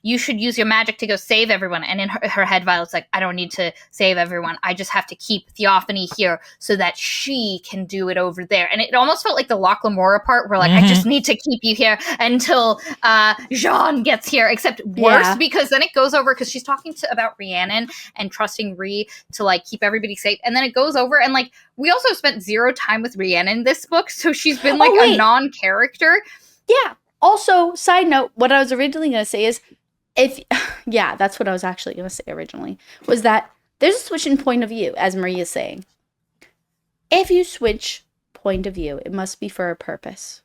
You should use your magic to go save everyone. And in her head, Violet's like, I don't need to save everyone. I just have to keep Theophany here so that she can do it over there. And it almost felt like the Loch Lamora part where, like, I just need to keep you here until Jean gets here, except worse, because then it goes over, because she's talking about Rhiannon and trusting Rhi to, like, keep everybody safe. And then it goes over, and, like, we also spent 0 time with Rhiannon in this book, so she's been, like, a non-character. Yeah. Also, side note, what I was originally going to say is, that's what I was actually going to say originally, was that there's a switch in point of view, as Maria's saying. If you switch point of view, it must be for a purpose.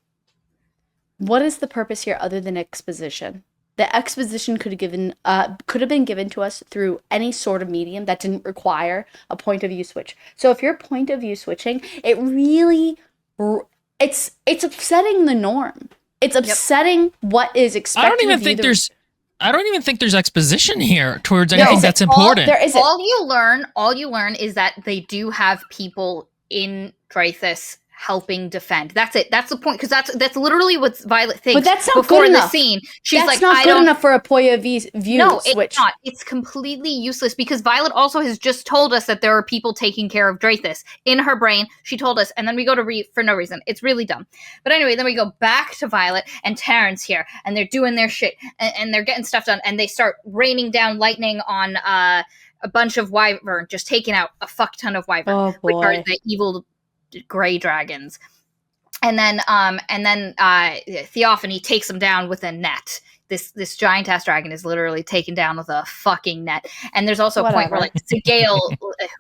What is the purpose here other than exposition? The exposition could have been given to us through any sort of medium that didn't require a point of view switch. So if you're point of view switching, it really, it's upsetting the norm. It's upsetting what is expected. I don't even think there's exposition here towards anything that's important. There isn't. All you learn is that they do have people in Dreythus helping defend. That's it. That's the point, because that's literally what Violet thinks. But that's not before good the enough. scene. She's That's like, not good enough for a point of view no, switch. it's not. It's completely useless, because Violet also has just told us that there are people taking care of Drathus. In her brain, she told us, and then we go to read for no reason. It's really dumb. But anyway, then we go back to Violet and Terrence here, and they're doing their shit, and they're getting stuff done, and they start raining down lightning on a bunch of wyvern, just taking out a fuck ton of wyvern, which are the evil gray dragons. And then Theophany takes them down with a net. This giant ass dragon is literally taken down with a fucking net. And there's also a point where like Sigale,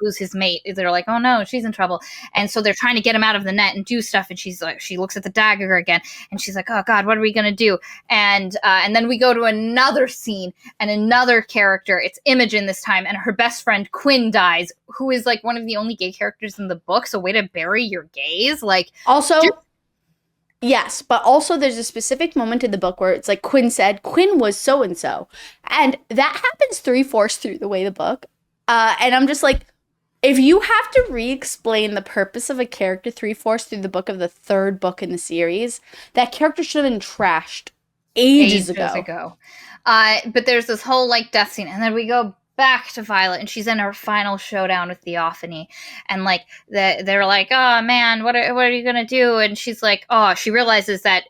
who's his mate, they're like, oh no, she's in trouble. And so they're trying to get him out of the net and do stuff. And she's like, she looks at the dagger again, and she's like, oh god, what are we gonna do? And then we go to another scene and another character. It's Imogen this time, and her best friend Quinn dies, who is like one of the only gay characters in the book. So way to bury your gays. Like, also. Yes, but also there's a specific moment in the book where it's like Quinn said, Quinn was so-and-so. And that happens 3/4 through the way the book. And I'm just like, if you have to re-explain the purpose of a character 3/4 through the book of the third book in the series, that character should have been trashed ages ago. But there's this whole like death scene, and then we go back to Violet, and she's in her final showdown with Theophany, and like they're like, oh man, what are you gonna do? And she's like, oh, she realizes that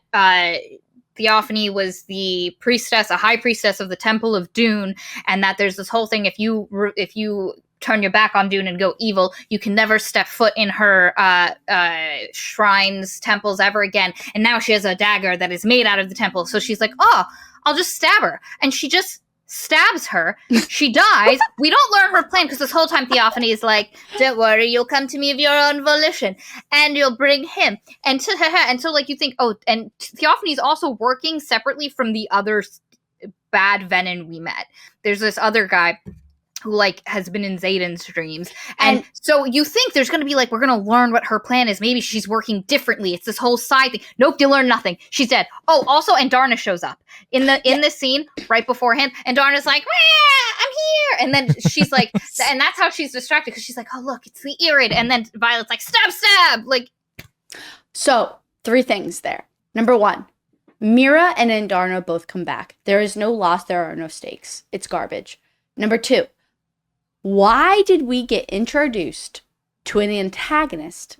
Theophany was the priestess, a high priestess of the Temple of Dune, and that there's this whole thing, if you turn your back on Dune and go evil, you can never step foot in her shrines, temples ever again. And now she has a dagger that is made out of the temple, so she's like, oh, I'll just stab her. And she just stabs her. She dies. We don't learn her plan, because this whole time Theophany is like, don't worry, you'll come to me of your own volition, and you'll bring him. And so like you think, oh, and Theophany's also working separately from the other bad Venin we met. There's this other guy who like has been in Zayden's dreams. And so you think there's going to be like, we're going to learn what her plan is. Maybe she's working differently. It's this whole side thing. Nope, you learn nothing. She's dead. Oh, also Andarna shows up in this scene right beforehand. Andarna's like, I'm here. And then she's like, and that's how she's distracted, because she's like, oh look, it's the Irid. And then Violet's like, stab. Like, so 3 things there. Number 1, Mira and Andarna both come back. There is no loss. There are no stakes. It's garbage. Number 2, why did we get introduced to an antagonist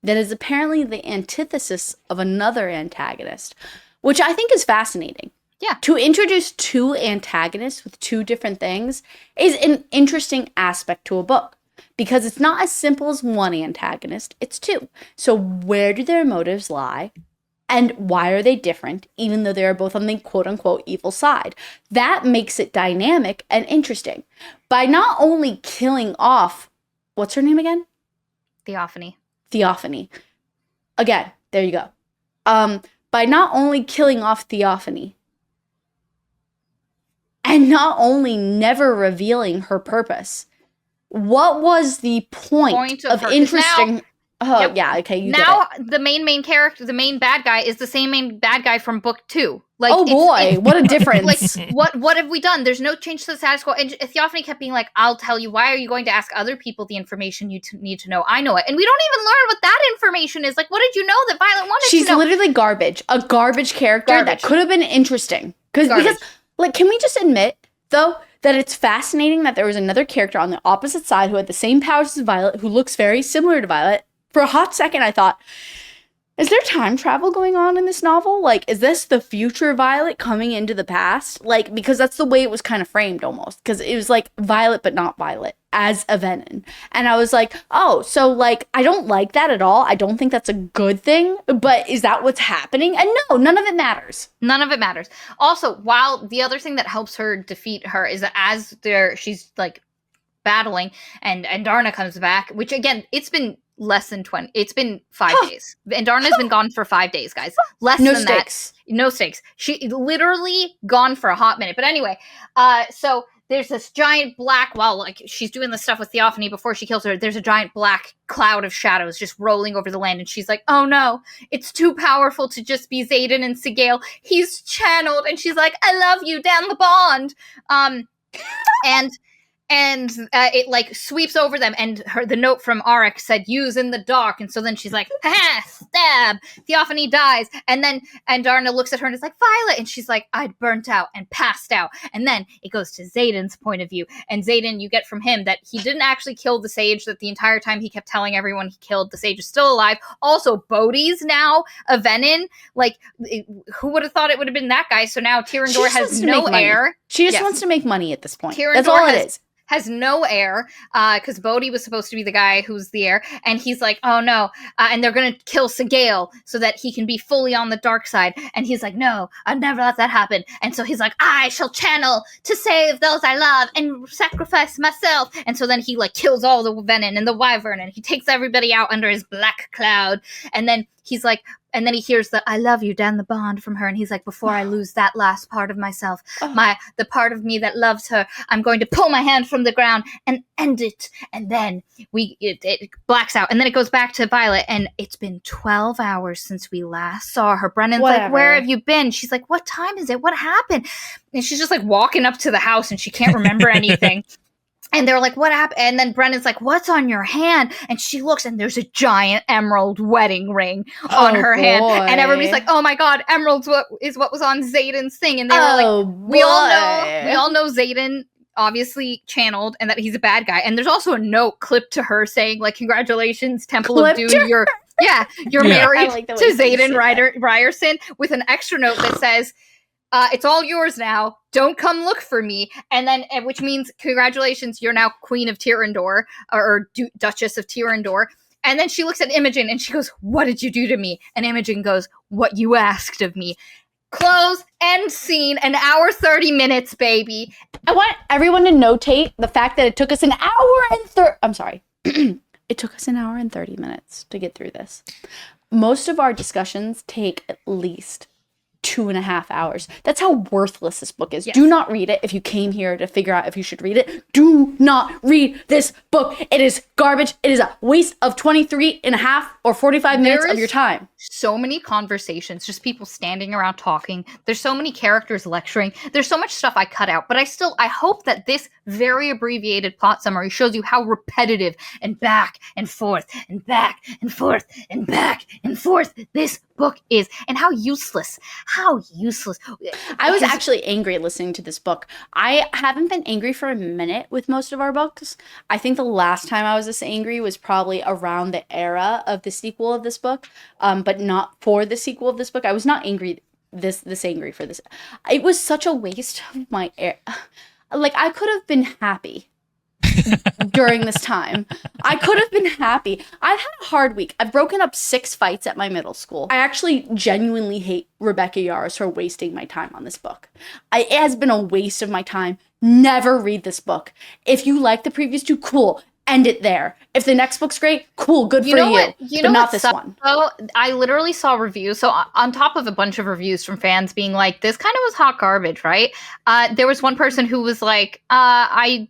that is apparently the antithesis of another antagonist, which I think is fascinating. Yeah. To introduce 2 antagonists with 2 different things is an interesting aspect to a book, because it's not as simple as 1 antagonist, it's 2. So where do their motives lie? And why are they different, even though they are both on the quote-unquote evil side? That makes it dynamic and interesting. By not only killing off... What's her name again? Theophany. Again, there you go. By not only killing off Theophany, and not only never revealing her purpose, what was the point of interesting... Oh, yep. Yeah, okay, you now the main character, the main bad guy, is the same main bad guy from book 2. Like, oh boy, what a difference. Like, what have we done? There's no change to the status quo. And Theophany kept being like, I'll tell you. Why are you going to ask other people the information you need to know? I know it. And we don't even learn what that information is. Like, what did you know that Violet wanted to know? She's literally garbage. A garbage character that could have been interesting. Because, like, can we just admit, though, that it's fascinating that there was another character on the opposite side who had the same powers as Violet, who looks very similar to Violet. For a hot second, I thought, is there time travel going on in this novel? Like, is this the future Violet coming into the past? Like, because that's the way it was kind of framed almost. Because it was like Violet, but not Violet, as a Venin. And I was like, oh, so like, I don't like that at all. I don't think that's a good thing. But is that what's happening? And no, none of it matters. None of it matters. Also, while the other thing that helps her defeat her is that as she's like battling, and Andarna comes back, which again, it's been less than 20. It's been 5 days. Andarna's been gone for 5 days, guys. Less no than stakes. That. No stakes. She literally gone for a hot minute. But anyway, so there's this giant black, while like she's doing the stuff with Theophany before she kills her, there's a giant black cloud of shadows just rolling over the land, and she's like, oh no, it's too powerful to just be Zayden and Sigale. He's channeled, and she's like, I love you, damn the bond. and it like sweeps over them, and the note from Arik said use in the dark, and so then she's like, ha, stab, Theophany dies, and then Andarna looks at her and is like, Violet, and she's like, I'd burnt out and passed out. And then it goes to Xaden's point of view, and Xaden, you get from him that he didn't actually kill the sage, that the entire time he kept telling everyone he killed, the sage is still alive. Also, Bodhi's now a Venin. Like, who would have thought it would have been that guy? So now Tyrandor has no heir. She just wants to make money at this point. Tyrandor That's all it is. Has no heir, because Bodhi was supposed to be the guy who's the heir, and he's like, oh no, and they're gonna kill Sigale so that he can be fully on the dark side, and he's like, no, I'd never let that happen, and so he's like, I shall channel to save those I love and sacrifice myself, and so then he like kills all the Venin and the Wyvern, and he takes everybody out under his black cloud, and then he's like, and then he hears the I love you down the bond from her, and he's like, before I lose that last part of myself, the part of me that loves her, I'm going to pull my hand from the ground and end it. And then it blacks out, and then it goes back to Violet, and it's been 12 hours since we last saw her. Brennan's like, where have you been? She's like, what time is it? What happened? And she's just like walking up to the house, and she can't remember anything. And they're like, what happened? And then Brennan's like, what's on your hand? And she looks, and there's a giant emerald wedding ring on her hand. And everybody's like, oh my God, emeralds is what was on Xaden's thing. And they were like, we all know Xaden obviously channeled and that he's a bad guy. And there's also a note clipped to her saying, like, congratulations, Temple of Doom, you're married like to Xaden Ryerson, with an extra note that says, it's all yours now. Don't come look for me. And then, which means, congratulations, you're now Queen of Tyrandor, or Duchess of Tyrandor. And then she looks at Imogen and she goes, what did you do to me? And Imogen goes, what you asked of me. Close, end scene, an hour 30 minutes, baby. I want everyone to notate the fact that it took us an hour and I'm sorry. It took us an hour and 30 minutes to get through this. Most of our discussions take at least 2.5 hours. That's how worthless this book is. Yes. Do not read it if you came here to figure out if you should read it. Do not read this book. It is garbage. It is a waste of 23.5 or 45 minutes of your time. So many conversations, just people standing around talking. There's so many characters lecturing. There's so much stuff I cut out, but I hope that this very abbreviated plot summary shows you how repetitive and back and forth and back and forth and back and forth this book is, and how useless. I was actually angry listening to this book. I haven't been angry for a minute with most of our books. I think the last time I was this angry was probably around the era of the sequel of this book, but not for the sequel of this book. I was not angry this angry for this. It was such a waste of my air. Like, I could have been happy during this time. I could have been happy. I've had a hard week. I've broken up 6 fights at my middle school. I actually genuinely hate Rebecca Yarros for wasting my time on this book. It has been a waste of my time. Never read this book. If you like the previous 2, cool. End it there. If the next book's great, cool, good for you. But not this one. Oh, I literally saw reviews. So on top of a bunch of reviews from fans being like, this kind of was hot garbage, right? There was one person who was like, I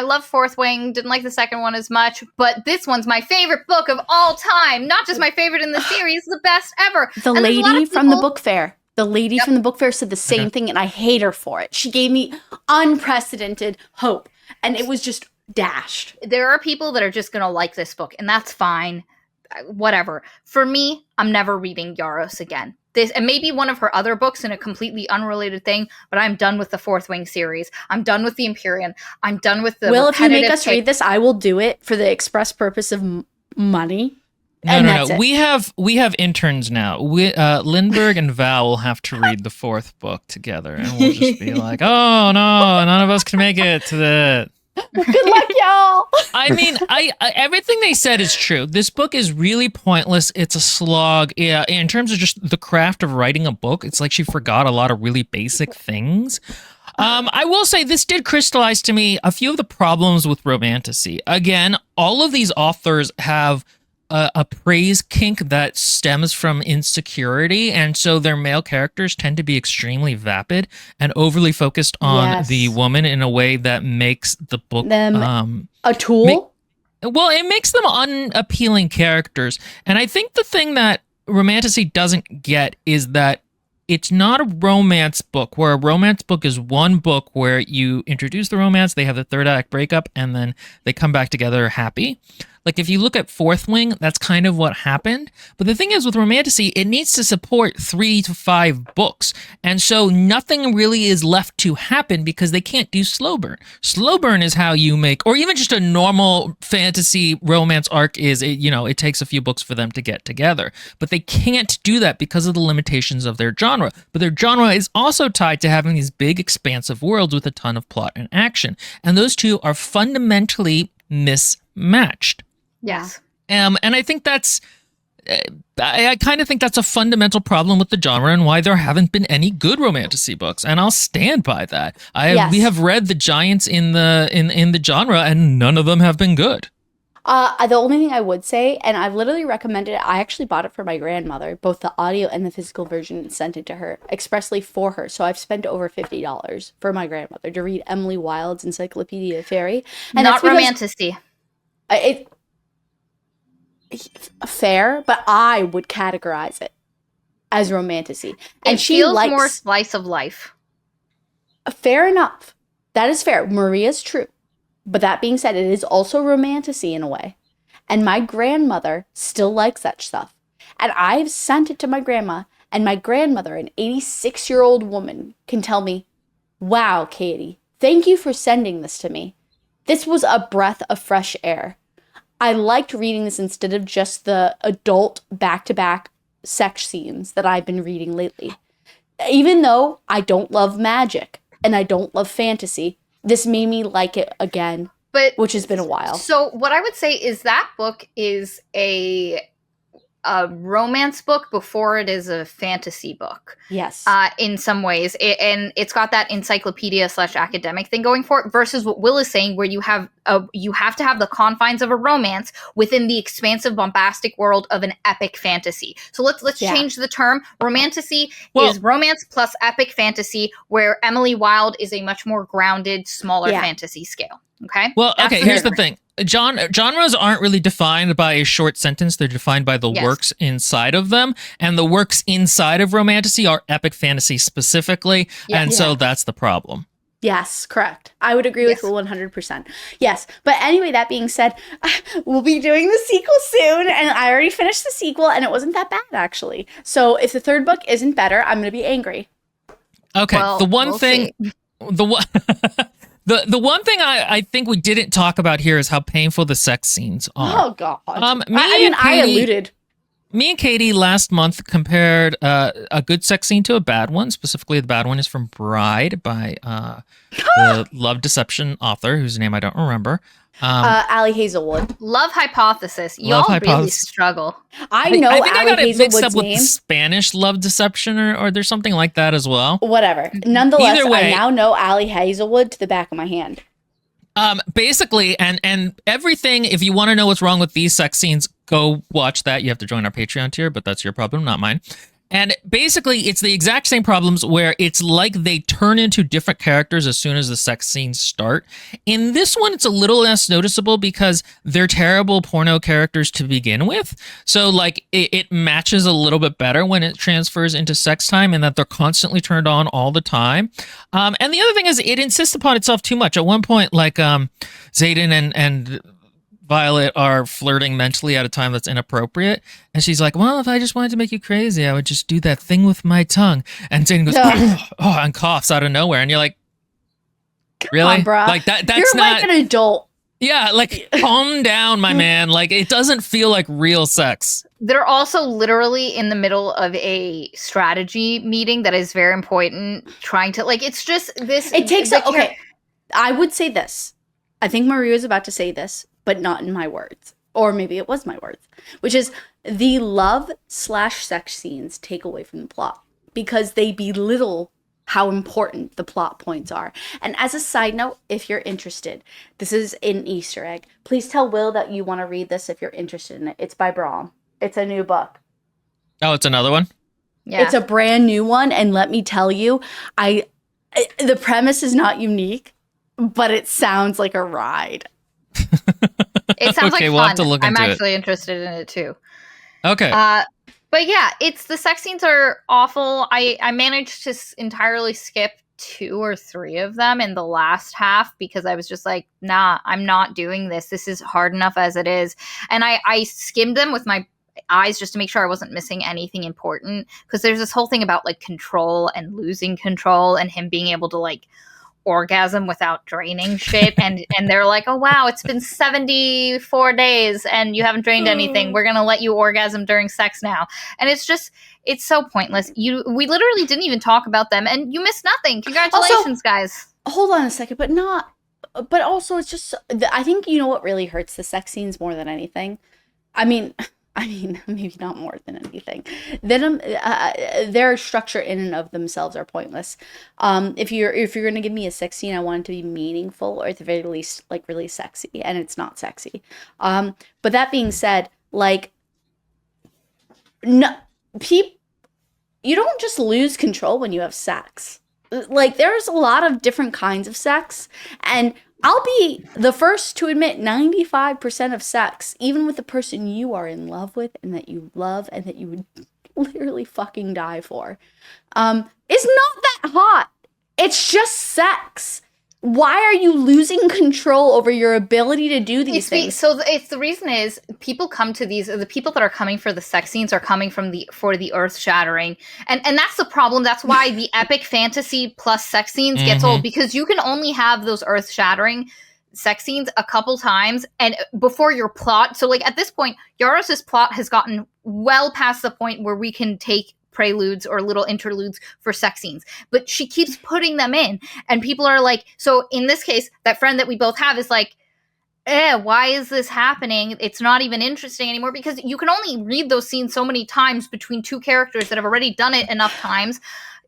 love Fourth Wing, didn't like the second one as much, but this one's my favorite book of all time. Not just my favorite in the series, the best ever. The lady from the book fair. The lady from the book fair said the same thing, and I hate her for it. She gave me unprecedented hope, and it was just dashed. There are people that are just gonna like this book, and that's fine. Whatever. For me, I'm never reading Yarros again. This, and maybe one of her other books in a completely unrelated thing, but I'm done with the Fourth Wing series. I'm done with the Empyrean. I'm done with the Will, if you make us read this, I will do it for the express purpose of money. No. We have interns now. Lindbergh and Val will have to read the 4th book together, and we'll just be like, oh no, none of us can make it to the... Good luck, y'all. I mean, I everything they said is true. This book is really pointless. It's a slog. Yeah, in terms of just the craft of writing a book, it's like she forgot a lot of really basic things. I will say this did crystallize to me a few of the problems with Romantasy. Again, all of these authors have a praise kink that stems from insecurity, and so their male characters tend to be extremely vapid and overly focused on the woman in a way that makes the book a tool. It makes them unappealing characters, and I think the thing that Romantasy doesn't get is that it's not a romance book, where a romance book is one book where you introduce the romance, they have the third act breakup, and then they come back together happy. Like, if you look at Fourth Wing, that's kind of what happened. But the thing is, with Romantasy, it needs to support 3 to 5 books. And so nothing really is left to happen because they can't do slow burn. Slow burn is how you make, or even just a normal fantasy romance arc is, it takes a few books for them to get together. But they can't do that because of the limitations of their genre. But their genre is also tied to having these big, expansive worlds with a ton of plot and action. And those two are fundamentally mismatched. Yes. And I think that's, I kind of think that's a fundamental problem with the genre and why there haven't been any good Romantasy books. And I'll stand by that. We have read the giants in the genre, and none of them have been good. The only thing I would say, and I've literally recommended it, I actually bought it for my grandmother, both the audio and the physical version, and sent it to her expressly for her. So I've spent over $50 for my grandmother to read Emily Wilde's Encyclopedia Fairy. And not Romantasy. Fair, but I would categorize it as Romantasy. And she feels more slice of life. Fair enough. That is fair. Maria's true. But that being said, it is also Romantasy in a way. And my grandmother still likes that stuff. And I've sent it to my grandma, and my grandmother, an 86-year-old woman, can tell me, "Wow, Katie, thank you for sending this to me. This was a breath of fresh air. I liked reading this instead of just the adult back-to-back sex scenes that I've been reading lately. Even though I don't love magic and I don't love fantasy, this made me like it again, which has been a while." So what I would say is that book is a romance book before it is a fantasy book. Yes. In some ways. And it's got that encyclopedia/academic thing going for it versus what Will is saying, where you have to have the confines of a romance within the expansive, bombastic world of an epic fantasy. So let's change the term. Romantasy is romance plus epic fantasy, where Emily Wilde is a much more grounded, smaller fantasy scale. Okay? Well, okay, here's the thing. Genres aren't really defined by a short sentence. They're defined by the works inside of them. And the works inside of Romantasy are epic fantasy specifically. So that's the problem. Yes, correct. I would agree with Will 100%. Yes. But anyway, that being said, we'll be doing the sequel soon. And I already finished the sequel, and it wasn't that bad, actually. So if the third book isn't better, I'm going to be angry. Okay. The one thing I think we didn't talk about here is how painful the sex scenes are. Oh, God. I alluded. Me and Katie last month compared a good sex scene to a bad one. Specifically, the bad one is from Bride by the Love Deception author, whose name I don't remember. Allie Hazelwood. Love Hypothesis. Y'all really struggle. I know I think Allie I got it mixed up with name. Spanish Love Deception or there's something like that as well. Whatever. Nonetheless, Either way, I now know Allie Hazelwood to the back of my hand. Basically, and everything, if you want to know what's wrong with these sex scenes, go watch that. You have to join our Patreon tier, but that's your problem, not mine. And basically, it's the exact same problems where it's like they turn into different characters as soon as the sex scenes start. In this one, it's a little less noticeable because they're terrible porno characters to begin with. So, like, it matches a little bit better when it transfers into sex time and that they're constantly turned on all the time. And the other thing is it insists upon itself too much. At one point, like, Xaden and Violet are flirting mentally at a time that's inappropriate. And she's like, well, if I just wanted to make you crazy, I would just do that thing with my tongue. And Zane goes, and coughs out of nowhere. And you're like, really? Come on, like that's you're not like an adult. Yeah, like calm down, my man. Like it doesn't feel like real sex. They're also literally in the middle of a strategy meeting that is very important. Trying to it's just this. It takes okay. I would say this. I think Maria was about to say this, but not in my words. Or maybe it was my words. Which is the love/sex scenes take away from the plot. Because they belittle how important the plot points are. And as a side note, if you're interested, this is an Easter egg. Please tell Will that you want to read this if you're interested in it. It's by Brahm. It's a new book. Oh, it's another one? Yeah. It's a brand new one. And let me tell you, the premise is not unique, but it sounds like a ride. It sounds like fun. We'll have to look into I'm actually interested in it too. Okay. But yeah, it's the sex scenes are awful. I managed to entirely skip 2 or 3 of them in the last half because I was just like, nah, I'm not doing this. This is hard enough as it is. And I skimmed them with my eyes just to make sure I wasn't missing anything important, because there's this whole thing about like control and losing control and him being able to like orgasm without draining shit, and they're like, oh wow, it's been 74 days and you haven't drained anything, we're gonna let you orgasm during sex now. And it's so pointless. We literally didn't even talk about them, and you missed nothing. Congratulations, also, guys. Hold on a second, but also it's just, I think, you know what really hurts the sex scenes more than anything? I mean, maybe not more than anything. Venom, their structure in and of themselves are pointless. If you're gonna give me a sex scene, I want it to be meaningful, or at the very least, like really sexy, and it's not sexy. But that being said, like, no, you don't just lose control when you have sex. Like, there's a lot of different kinds of sex, and I'll be the first to admit 95% of sex, even with the person you are in love with and that you love and that you would literally fucking die for, is not that hot. It's just sex. Why are you losing control over your ability to do these things? The reason is people come to these, the people that are coming for the sex scenes are coming for the earth shattering. And that's the problem. That's why the epic fantasy plus sex scenes gets old, because you can only have those earth shattering sex scenes a couple times and before your plot. So like at this point, Yaros's plot has gotten well past the point where we can take preludes or little interludes for sex scenes, but she keeps putting them in, and people are like, so in this case, that friend that we both have is like, why is this happening? It's not even interesting anymore, because you can only read those scenes so many times between two characters that have already done it enough times,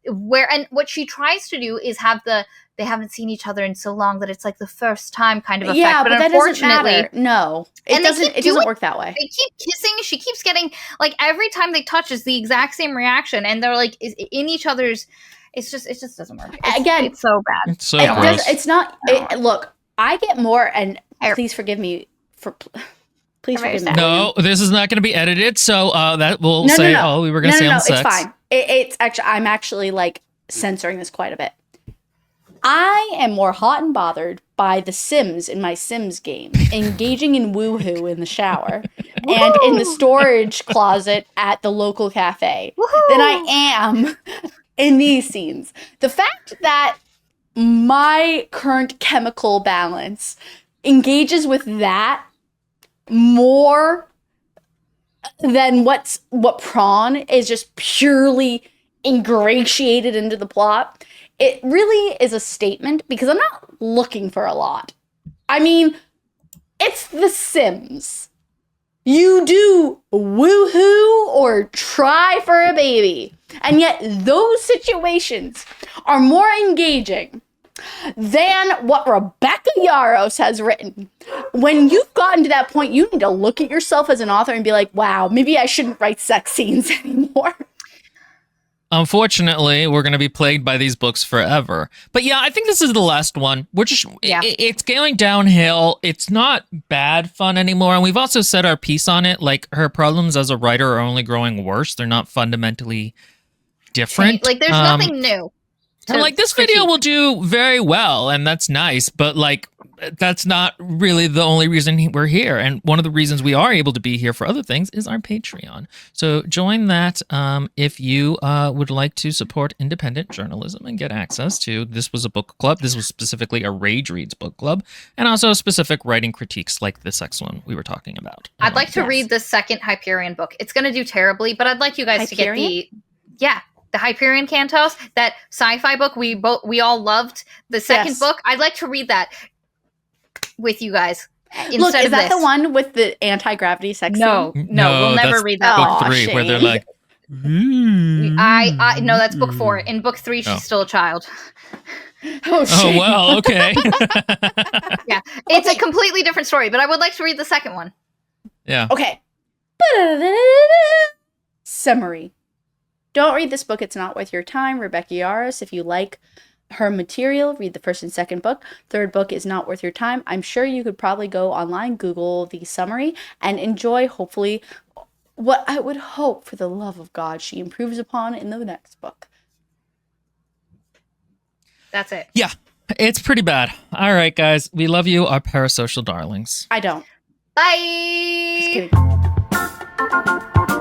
and what she tries to do is have they haven't seen each other in so long that it's like the first time kind of effect. Yeah, but that doesn't unfortunately, matter. No, it doesn't work that way. They keep kissing. She keeps getting, like, every time they touch is the exact same reaction, and they're like in each other's. It just doesn't work. It's so bad. It's so gross. It's not. Look, I get more, and please forgive me for. Please forgive me. No, this is not going to be edited, so that will say, no. oh, we were going to say on sex. It's fine. It's actually, I'm actually like censoring this quite a bit. I am more hot and bothered by the Sims in my Sims game, engaging in woohoo in the shower and in the storage closet at the local cafe than I am in these scenes. The fact that my current chemical balance engages with that more than what Prawn is just purely ingratiated into the plot, it really is a statement, because I'm not looking for a lot. I mean, it's The Sims. You do woohoo or try for a baby. And yet those situations are more engaging than what Rebecca Yarros has written. When you've gotten to that point, you need to look at yourself as an author and be like, wow, maybe I shouldn't write sex scenes anymore. Unfortunately, we're going to be plagued by these books forever. But yeah, I think this is the last one. It's going downhill. It's not bad fun anymore. And we've also said our piece on it. Like, her problems as a writer are only growing worse. They're not fundamentally different. Like, there's nothing new. And like, this video will do very well, and that's nice, but like, that's not really the only reason we're here. And one of the reasons we are able to be here for other things is our Patreon. So join that if you would like to support independent journalism and get access to This Was a Book Club. This was specifically a Rage Reads book club, and also specific writing critiques like this next one we were talking about. I'd like to read the second Hyperion book. It's going to do terribly, but I'd like you guys to get the Hyperion Cantos, that sci-fi book we all loved. The second book, I'd like to read that with you guys. Look, is that the one with the anti-gravity sex scene? No, we'll never read that. Book 3, where they're like, I no, that's book 4. In book 3, she's still a child. Oh, well, okay. Yeah, it's a completely different story, but I would like to read the second one. Yeah. Okay. Summary. Don't read this book. It's not worth your time. Rebecca Yarros, if you like her material, read the first and second book. Third book is not worth your time. I'm sure you could probably go online, Google the summary, and enjoy, hopefully, what I would hope, for the love of God, she improves upon in the next book. That's it. Yeah, it's pretty bad. All right, guys. We love you, our parasocial darlings. I don't. Bye. Just kidding.